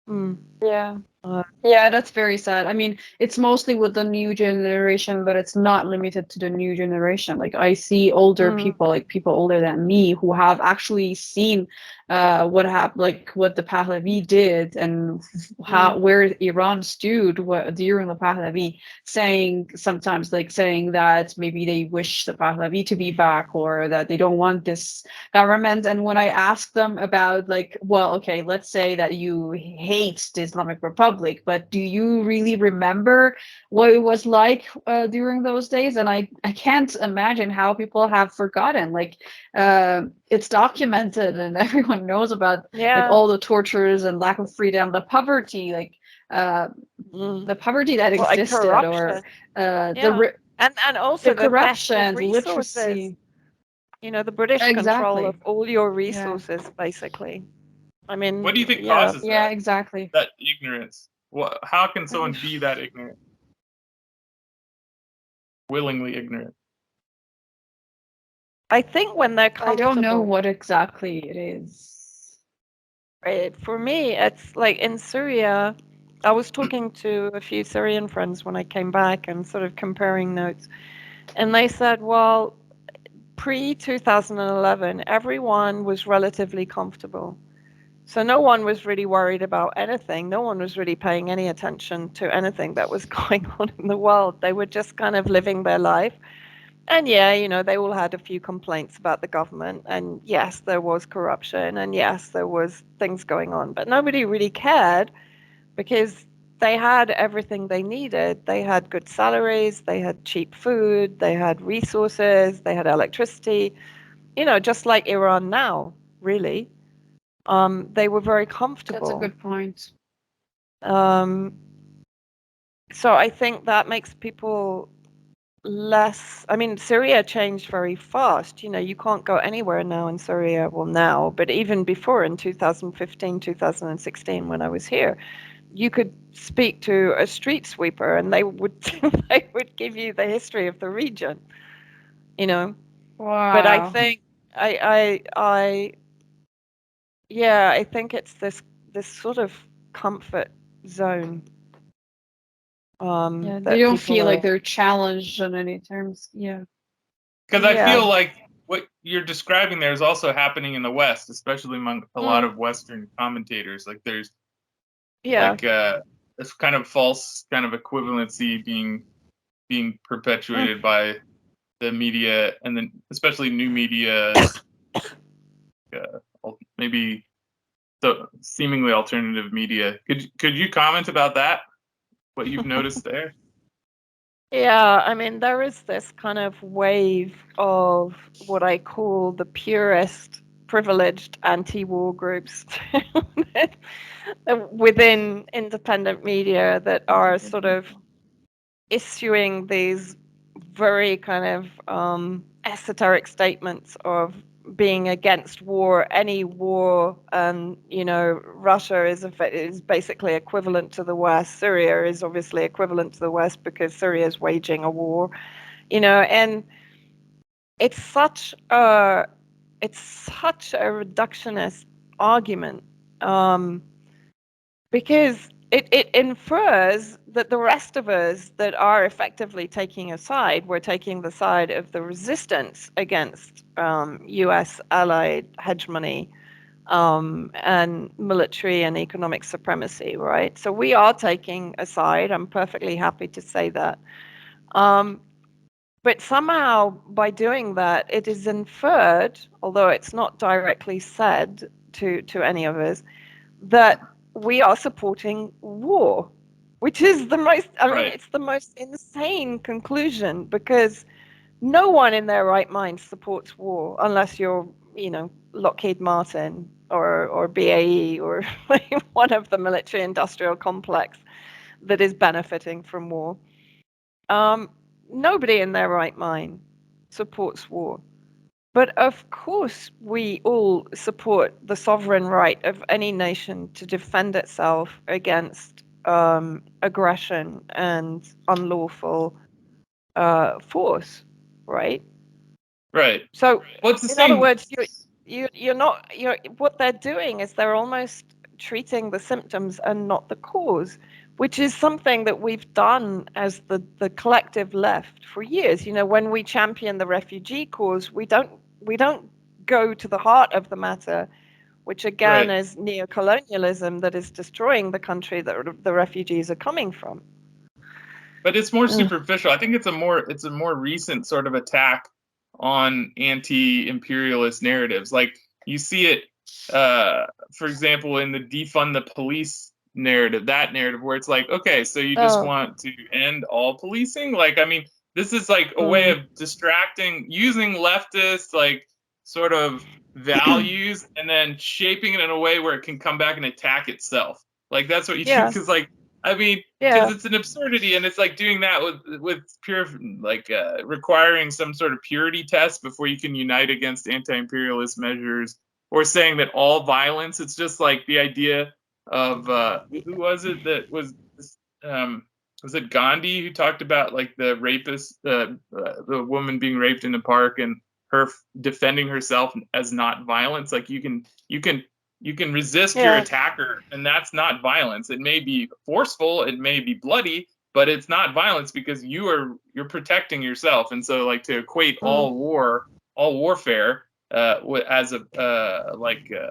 Mm. Yeah. Uh, Yeah, that's very sad. I mean, it's mostly with the new generation, but it's not limited to the new generation. Like I see older people, like people older than me, who have actually seen what happened, like what the Pahlavi did, and how where Iran stood during the Pahlavi, saying sometimes like saying that maybe they wish the Pahlavi to be back or that they don't want this government. And when I ask them about like, well, okay, let's say that you hate the Islamic Republic, but do you really remember what it was like during those days? And I can't imagine how people have forgotten. Like it's documented and everyone knows about like all the tortures and lack of freedom, the poverty, like the poverty that existed, corruption. or and also the the theft corruption, of resources. literacy. You know, the British control of all your resources, basically. I mean, What do you think causes that? Yeah, exactly. That ignorance. How can someone be that ignorant? Willingly ignorant. I think when they're comfortable. I don't know what exactly it is. Right. For me, it's like in Syria, I was talking to a few Syrian friends when I came back and sort of comparing notes. And they said, well, pre-2011, everyone was relatively comfortable. So no one was really worried about anything. No one was really paying any attention to anything that was going on in the world. They were just kind of living their life. And yeah, you know, they all had a few complaints about the government. And yes, there was corruption. And yes, there was things going on. But nobody really cared because they had everything they needed. They had good salaries. They had cheap food. They had resources. They had electricity. You know, just like Iran now, really. They were very comfortable. That's a good point. So I think that makes people less. I mean, Syria changed very fast. You know, you can't go anywhere now in Syria. Well, now, but even before in 2015, 2016, when I was here, you could speak to a street sweeper and they would they would give you the history of the region. You know. Wow. But I think I think it's this sort of comfort zone. Yeah, they don't feel like they're challenged on any terms. Yeah. Because I feel like what you're describing there is also happening in the West, especially among a lot of Western commentators. Like there's like this kind of false kind of equivalency being perpetuated by the media, and then especially new media, maybe the seemingly alternative media. Could you comment about that? What you've noticed there? Yeah, I mean, there is this kind of wave of what I call the purist, privileged anti-war groups within independent media that are sort of issuing these very kind of esoteric statements of being against war, any war, and you know, Russia is basically equivalent to the West. Syria is obviously equivalent to the West because Syria is waging a war, you know, and it's such a reductionist argument, because it infers that the rest of us that are effectively taking a side, we're taking the side of the resistance against US allied hegemony and military and economic supremacy, right? So we are taking a side. I'm perfectly happy to say that. But somehow, by doing that, it is inferred, although it's not directly said to any of us, that we are supporting war, which is the most, I mean, it's the most insane conclusion, because no one in their right mind supports war unless you're, Lockheed Martin or BAE or one of the military industrial complex that is benefiting from war. Nobody in their right mind supports war. But of course, we all support the sovereign right of any nation to defend itself against aggression and unlawful force, right? Right. So, well, it's the in same. other words, what they're doing is they're almost treating the symptoms and not the cause, which is something that we've done as the collective left for years. When we champion the refugee cause, we don't go to the heart of the matter, which again is neocolonialism that is destroying the country that the refugees are coming from. But it's more superficial. I think it's a more recent sort of attack on anti-imperialist narratives. Like you see it, for example, in the defund the police narrative, that narrative where it's like, okay, so you just want to end all policing? Like, I mean, this is like a way of distracting, using leftist like sort of values and then shaping it in a way where it can come back and attack itself. Like that's what you do, because like, I mean, because it's an absurdity, and it's like doing that with pure, like requiring some sort of purity test before you can unite against anti-imperialist measures, or saying that all violence. It's just like the idea of who was it that was it Gandhi who talked about like the rapist, the woman being raped in the park, and her defending herself as not violence. Like you can resist your attacker, and that's not violence. It may be forceful, it may be bloody, but it's not violence because you're protecting yourself. And so, like, to equate all warfare as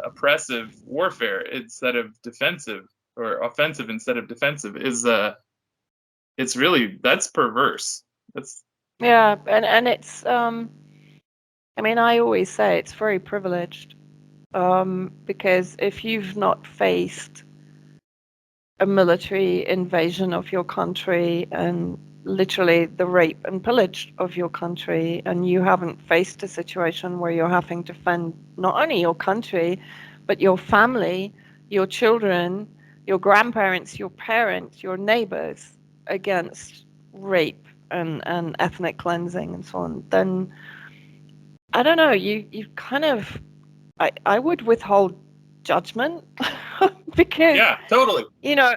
oppressive warfare instead of defensive, or offensive instead of defensive, is it's really, that's perverse. That's and it's I mean, I always say it's very privileged. Because if you've not faced a military invasion of your country and literally the rape and pillage of your country, and you haven't faced a situation where you're having to defend not only your country, but your family, your children, your grandparents, your parents, your neighbors against rape and ethnic cleansing and so on, then I don't know, you kind of, I would withhold judgment because totally,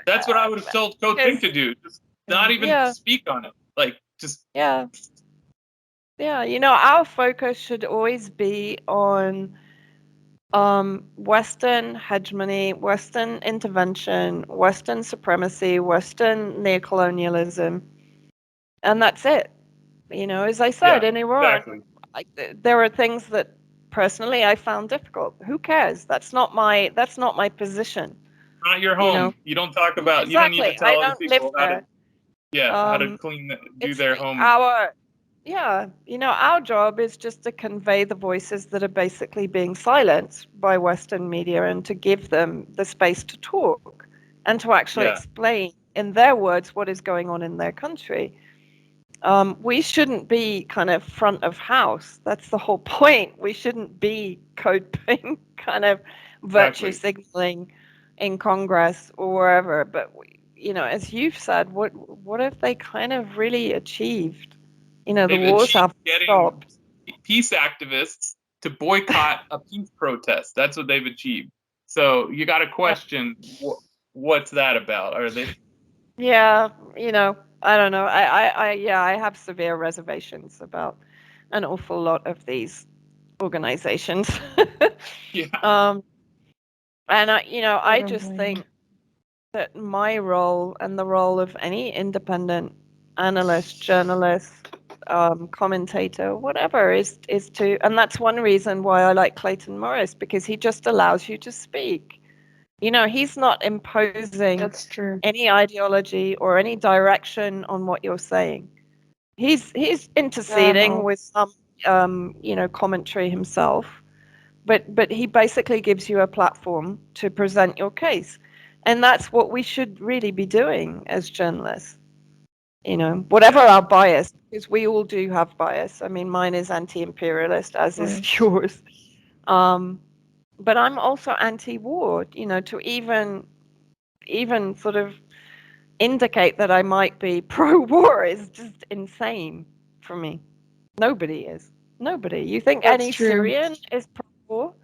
that's what I would have told Coach Pink to do. Just not even speak on it. Like just our focus should always be on Western hegemony, Western intervention, Western supremacy, Western neocolonialism, and that's it. As I said, in Iran, there are things that personally I found difficult. Who cares? That's not my position. Not your home. You don't talk about. You don't need to tell other people how to do their home. Our job is just to convey the voices that are basically being silenced by Western media, and to give them the space to talk and to actually explain in their words what is going on in their country. We shouldn't be kind of front of house. That's the whole point. We shouldn't be Code Pink kind of virtue signaling in Congress or wherever. But as you've said, what have they kind of really achieved? The wars have stopped. Peace activists to boycott a peace protest. That's what they've achieved. So you got to question what's that about? Are they? Yeah, I don't know. I have severe reservations about an awful lot of these organizations. Yeah. And I just Totally. think that my role and the role of any independent analyst, journalist, commentator, whatever, is to, and that's one reason why I like Clayton Morris, because he just allows you to speak. He's not imposing That's true. any ideology or any direction on what you're saying. He's interceding No. with some commentary himself, but he basically gives you a platform to present your case. And that's what we should really be doing as journalists. Whatever our bias, because we all do have bias. I mean, mine is anti-imperialist, as is Yes. yours. But I'm also anti-war. To even sort of indicate that I might be pro-war is just insane for me. Nobody is. Nobody. You think That's any true. Syrian is pro-war?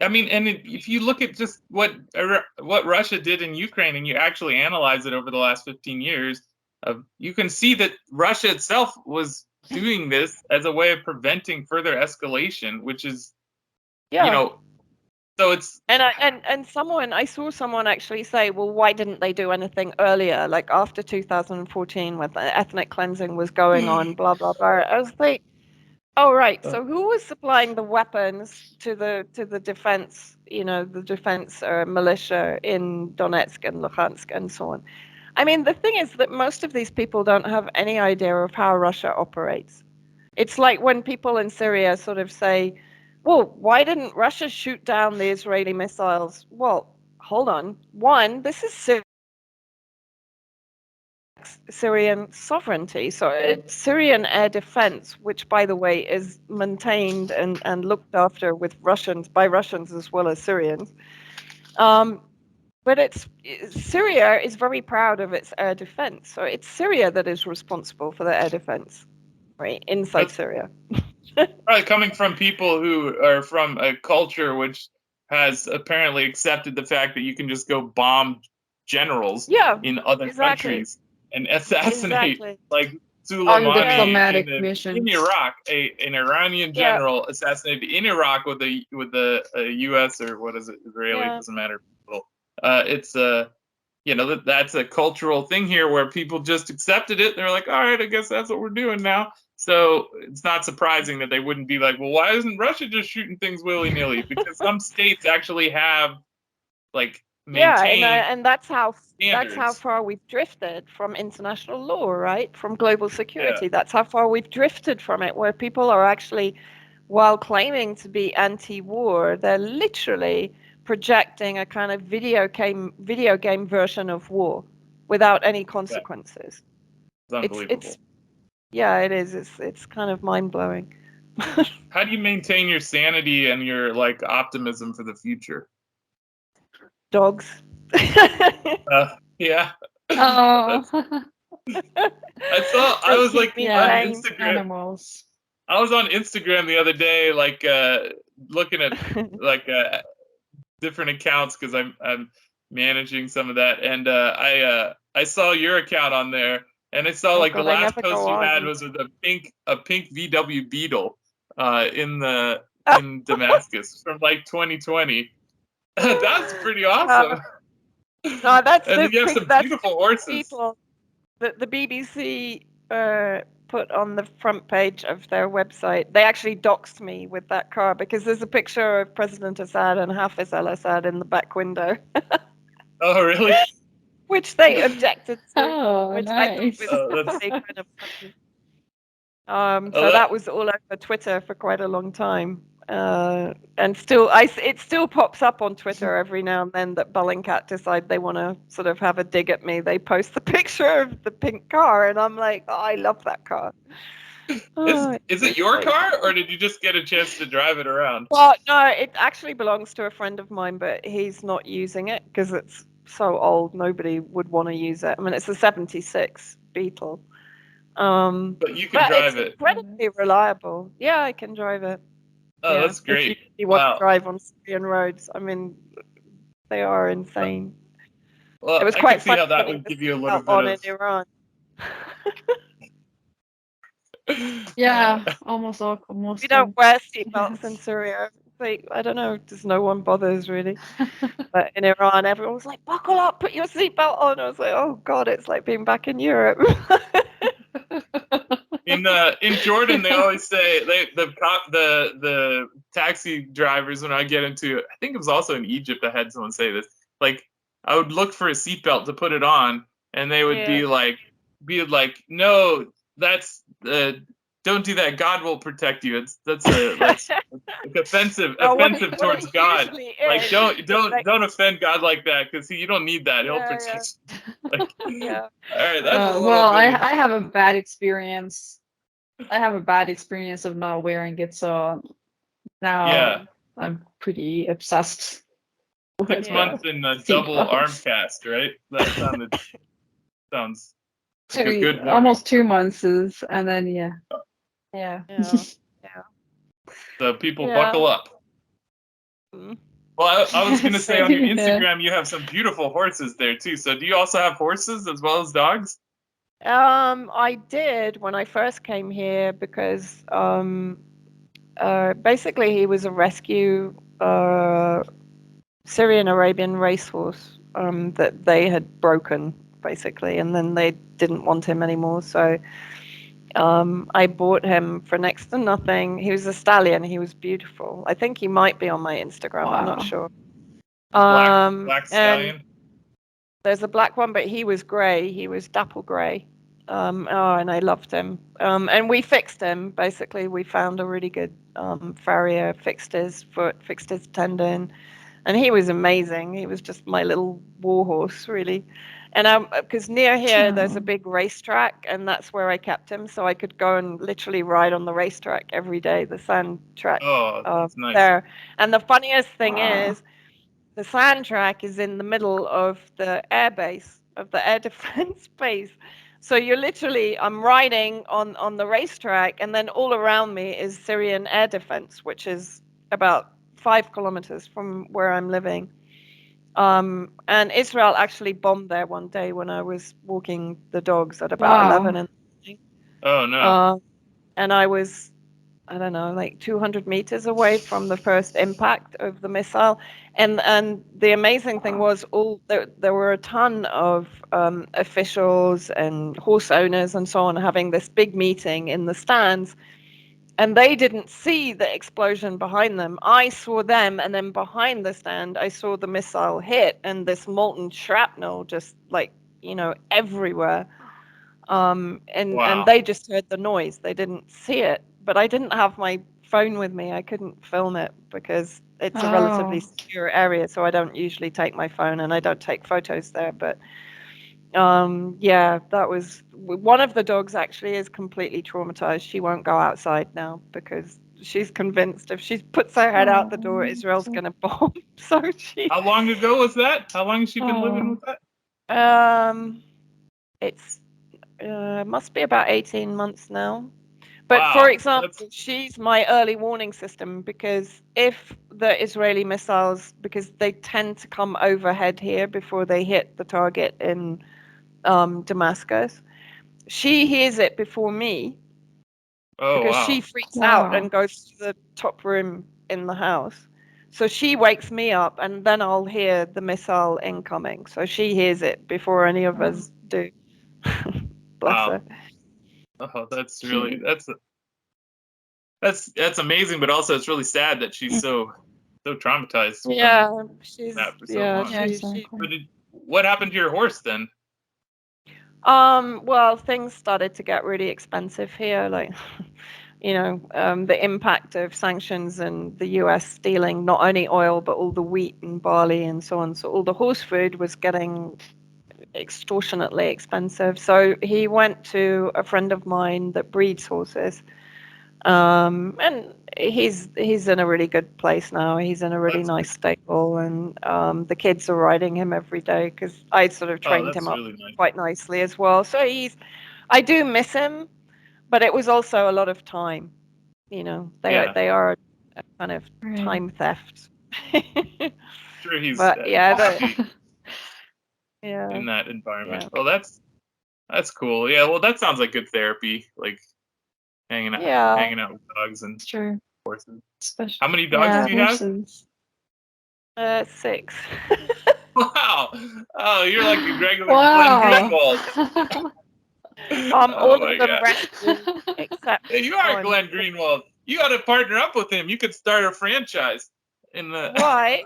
I mean, and if you look at just what Russia did in Ukraine, and you actually analyze it over the last 15 years, you can see that Russia itself was doing this as a way of preventing further escalation, which is, Yeah. so it's. And I saw someone actually say, well, why didn't they do anything earlier, like after 2014, when the ethnic cleansing was going on, blah blah blah. I was like, oh right, so who was supplying the weapons to the defense, the defense militia in Donetsk and Luhansk and so on? I mean, the thing is that most of these people don't have any idea of how Russia operates. It's like when people in Syria sort of say, well, why didn't Russia shoot down the Israeli missiles? Well, hold on. One, this is Syrian sovereignty. So it's Syrian air defense, which, by the way, is maintained and looked after by Russians as well as Syrians. But Syria is very proud of its air defense. So it's Syria that is responsible for the air defense, right, inside Syria. Probably coming from people who are from a culture which has apparently accepted the fact that you can just go bomb generals in other countries and assassinate, like Soleimani in Iraq. An Iranian general assassinated in Iraq with a U.S. or what is it, Israeli? It doesn't matter. It's that's a cultural thing here where people just accepted it. They're like, all right, I guess that's what we're doing now. So it's not surprising that they wouldn't be like, well, why isn't Russia just shooting things willy-nilly? Because some states actually have maintained and that's how standards. far we've drifted from international law, right? From global security. That's how far we've drifted from it, where people are actually, while claiming to be anti-war, they're literally projecting a kind of video game version of war without any consequences. It's unbelievable. It is. It's kind of mind-blowing. How do you maintain your sanity and your optimism for the future? Dogs. Yeah. Oh. I was on Instagram. Animals. I was on Instagram the other day, looking at different accounts because I'm managing some of that, and I saw your account on there, and I saw the last post you had was with a pink VW Beetle in Damascus from 2020. That's pretty awesome. No, that's and you have some beautiful horses. The BBC put on the front page of their website. They actually doxed me with that car because there's a picture of President Assad and Hafiz al-Assad in the back window. Oh, really? Which they objected to. Oh, which nice. I thought was really kind of funny. So that was all over Twitter for quite a long time. And it still pops up on Twitter every now and then that Bellingcat decide they want to sort of have a dig at me. They post the picture of the pink car, and I'm like, oh, I love that car. Is it your car, or did you just get a chance to drive it around? Well, no, it actually belongs to a friend of mine, but he's not using it because it's so old. Nobody would want to use it. I mean, it's a '76 Beetle. But you can drive it. It's incredibly reliable. Yeah, I can drive it. Oh, that's great. If you want to drive on Syrian roads, I mean, they are insane. Well, it was quite see how that would give you a little bit in Iran. Yeah, almost. We don't wear seatbelts in Syria. Like, I don't know, just no one bothers really. But in Iran, everyone was like, "Buckle up, put your seatbelt on." I was like, "Oh God, it's like being back in Europe." In Jordan, they always say the taxi drivers, when I get into, I think it was also in Egypt, I had someone say this. Like, I would look for a seatbelt to put it on, and they would be like, "No, that's don't do that. God will protect you. That's offensive No, what towards it God. usually Like, is, don't offend God like that, because you don't need that. He'll yeah, protect you." Like, yeah. all right, that's a little Well, I bit. have a bad experience. I have a bad experience of not wearing it, so now Yeah. I'm pretty obsessed 6 with months in a double arm seatbelts. cast, right? That sounds like a good warning. Almost 2 months is, and then yeah. Yeah. Yeah. So people Yeah. buckle up. Mm. Well, I was going to say, on your Yeah. Instagram, you have some beautiful horses there too. So do you also have horses as well as dogs? I did when I first came here because basically he was a rescue Syrian Arabian racehorse that they had broken basically, and then they didn't want him anymore. So I bought him for next to nothing. He was a stallion. He was beautiful. I think he might be on my Instagram. I'm not Wow. sure. Black And stallion. there's a black one, but he was grey. He was dapple grey. And I loved him. And we fixed him. Basically, we found a really good farrier, fixed his foot, fixed his tendon, and he was amazing. He was just my little war horse, really. And because near here there's a Oh. big racetrack, and that's where I kept him, so I could go and literally ride on the racetrack every day, the sand track Oh, that's nice. there. And the funniest thing Wow. is, the sand track is in the middle of the air base, of the air defense base. So I'm riding on the racetrack, and then all around me is Syrian air defense, which is about 5 kilometers from where I'm living. And Israel actually bombed there one day when I was walking the dogs at about 11 Wow. in the morning. Oh no. And I was, I don't know, like 200 meters away from the first impact of the missile. And the amazing thing was, there were a ton of officials and horse owners and so on having this big meeting in the stands, and they didn't see the explosion behind them. I saw them, and then behind the stand, I saw the missile hit and this molten shrapnel just everywhere. And Wow. they just heard the noise. They didn't see it, but I didn't have my phone with me. I couldn't film it because it's a relatively Oh. secure area, so I don't usually take my phone and I don't take photos there. But yeah, that was one of the dogs. Actually, is completely traumatized. She won't go outside now because she's convinced if she puts her head out the door, Israel's going to bomb. So How long ago was that? How long has she been living with that? It's must be about 18 months now. But for Wow. example, she's my early warning system, because if the Israeli missiles, because they tend to come overhead here before they hit the target in Damascus, she hears it before me, Oh because wow. she freaks out Wow. and goes to the top room in the house. So she wakes me up, and then I'll hear the missile incoming. So she hears it before any of us do. Bless her. Wow. Oh, that's really She, that's amazing, but also it's really sad that she's so traumatized from Yeah, that for so long. yeah, she So exactly. what happened to your horse then? well, things started to get really expensive here, like the impact of sanctions and the US stealing not only oil but all the wheat and barley and so on. So all the horse food was getting extortionately expensive. So he went to a friend of mine that breeds horses. And he's in a really good place now. He's in a really That's nice stable, and the kids are riding him every day because I sort of trained him that's up really nice. quite nicely as well. So I do miss him, but it was also a lot of time. Yeah. They are a kind of Right. time theft. Sure he's But yeah, happy yeah, in that environment. yeah. Well, that's cool. Yeah, well that sounds like good therapy. Like hanging out with dogs and Sure. horses. Especially. How many dogs Yeah, do you have? horses. 6. Wow. Oh, you're like a regular Glenn Wow. Greenwald. All Oh of my them God. rescued except Hey, you are one. Glenn Greenwald. You got to partner up with him. You could start a franchise. In the, Why?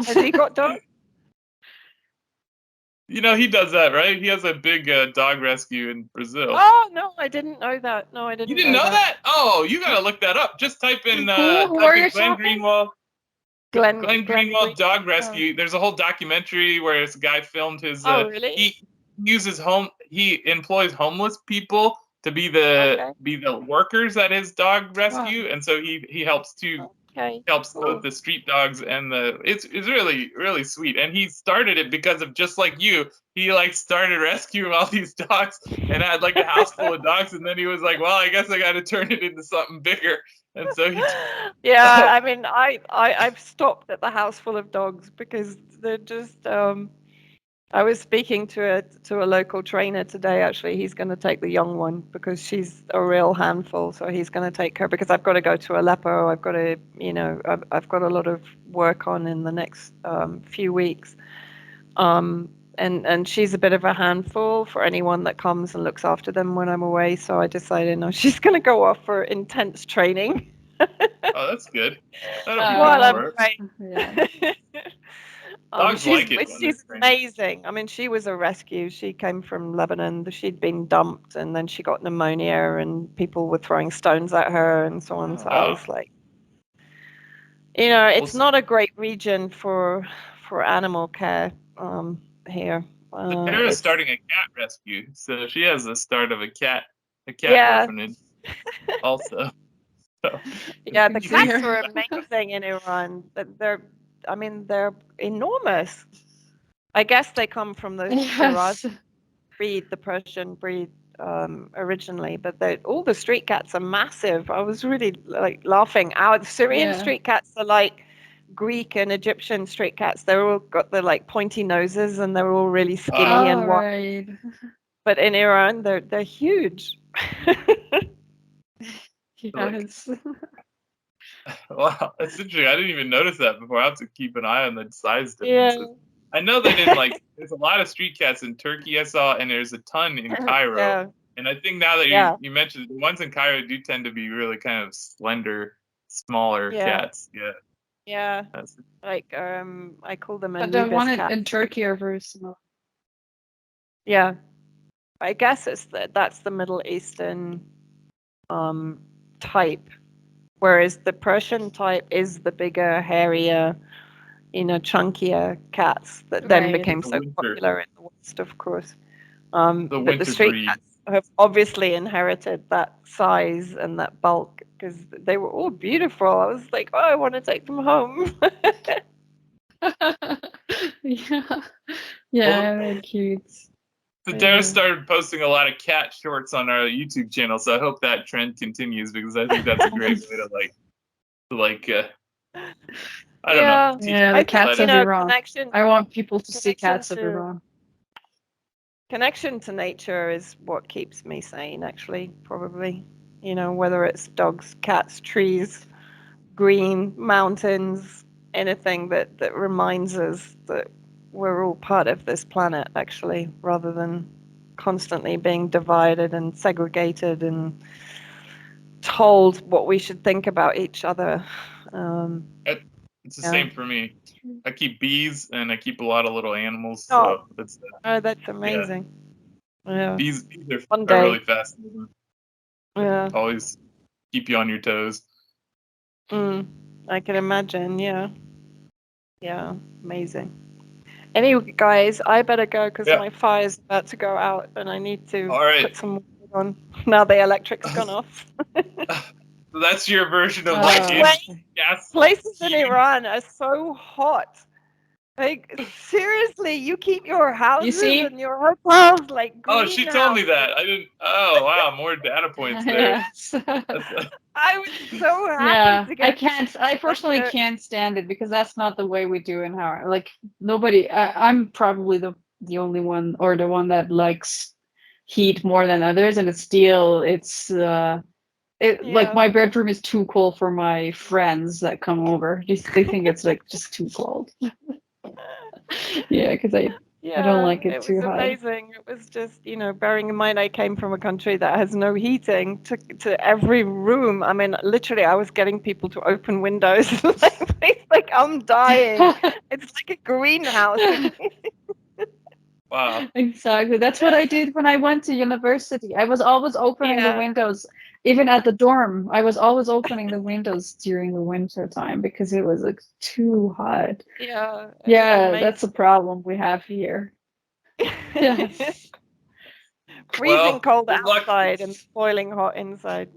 Has he got dogs? you know, he does that, right? He has a big dog rescue in Brazil. Oh no, I didn't know that. No, I didn't. You didn't know that? Oh, you gotta look that up. Just type in Who are you Glenn talking? Greenwald. Glenn Greenwald dog Oh. rescue. There's a whole documentary where this guy filmed his. Oh, really? He uses He employs homeless people to be the workers at his dog rescue, and so he helps to. Helps cool. both the street dogs and it's really, really sweet. And he started it because of, just like you, he like started rescuing all these dogs and had like a house full of dogs, and then he was like, well, I guess I got to turn it into something bigger. And so he Yeah, I mean, I've stopped at the house full of dogs because they're just I was speaking to a local trainer today. Actually, he's going to take the young one because she's a real handful. So he's going to take her because I've got to go to Aleppo. I've got to, I've got a lot of work on in the next few weeks. And she's a bit of a handful for anyone that comes and looks after them when I'm away. So I decided, no, she's going to go off for intense training. Oh, that's good. That'll be While I'm good for her. away. Yeah. Dogs like it when She's they're amazing. I mean, she was a rescue. She came from Lebanon. She'd been dumped, and then she got pneumonia, and people were throwing stones at her, and so on. So I was like, it's not a great region for animal care here. Tara's starting a cat rescue, so she has the start of a cat Yeah. orphanage also. So, Yeah, the Good to hear. cats are amazing in Iran. They're enormous. I guess they come from the Yes. breed, the Persian breed, originally, but all the street cats are massive. I was really like laughing. Our Syrian street cats are like Greek and Egyptian street cats. They're all got the like pointy noses, and they're all really skinny and wide. Right. But in Iran, they're huge. Yes. wow, that's interesting. I didn't even notice that before. I have to keep an eye on the size differences. Yeah. I know that there's a lot of street cats in Turkey I saw, and there's a ton in Cairo. Yeah. And I think now that you mentioned it, the ones in Cairo do tend to be really kind of slender, smaller cats. Yeah. Yeah. Like I call them But the Anubis one cats. in Turkey are very small. Yeah. I guess that's the Middle Eastern type, whereas the Persian type is the bigger, hairier, chunkier cats that then became so popular in the West, of course. But the street cats have obviously inherited that size and that bulk because they were all beautiful. I was like, oh, I want to take them home. Yeah, they're cute. So Dara started posting a lot of cat shorts on our YouTube channel, so I hope that trend continues because I think that's a great way to I don't know. Yeah, the cats of Iran. I want people to see cats of Iran. Connection to nature is what keeps me sane, actually, probably. Whether it's dogs, cats, trees, green, mountains, anything that reminds us that we're all part of this planet, actually, rather than constantly being divided and segregated and told what we should think about each other. It's the same for me. I keep bees and I keep a lot of little animals. So that's amazing. Yeah. Bees are One day. really fascinating. Yeah. Always keep you on your toes. I can imagine. Yeah. Yeah. Amazing. Anyway, guys, I better go because my fire's about to go out and I need to put some wood on now the electric's gone off. So that's your version of places in Iran are so hot. Like, seriously, you keep your houses and your hotels like green. Oh, she told me that. I didn't. Oh, wow, more data points there. I was so happy to get I personally can't stand it because that's not the way we do in our, like, nobody, I'm probably the only one or the one that likes heat more than others, and it's Like my bedroom is too cold for my friends that come over. They think it's like just too cold. Yeah, because I don't like it it too was hot. amazing. It was just, bearing in mind I came from a country that has no heating to every room. I mean, literally, I was getting people to open windows. like I'm dying. It's like a greenhouse. Wow. Exactly. That's what I did when I went to university. I was always opening the Yeah. windows, even at the dorm. I was always opening the windows during the winter time because it was like too hot. Yeah. It was Yeah, that's a amazing. problem we have here. Yes. Freezing Well, cold good luck. outside and boiling hot inside.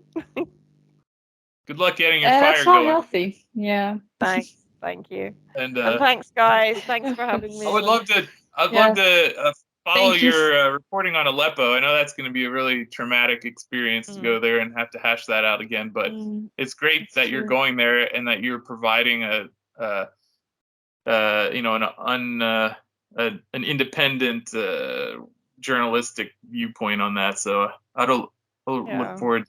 Good luck getting your That's fire not going. healthy. Yeah. Thanks. Thank you. And And thanks, guys. Thanks for having me I would on. love to. I'd Yeah. love to follow Thank you. your reporting on Aleppo. I know that's going to be a really traumatic experience to go there and have to hash that out again. But it's great That's that you're true. going there and that you're providing an independent journalistic viewpoint on that. So I'll look forward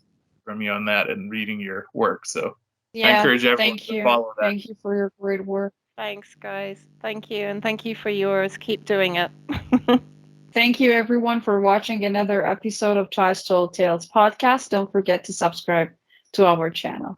from you on that and reading your work. So I encourage everyone to follow that. Thank you for your great work. Thanks, guys. Thank you. And thank you for yours. Keep doing it. Thank you, everyone, for watching another episode of Twice Told Tales podcast. Don't forget to subscribe to our channel.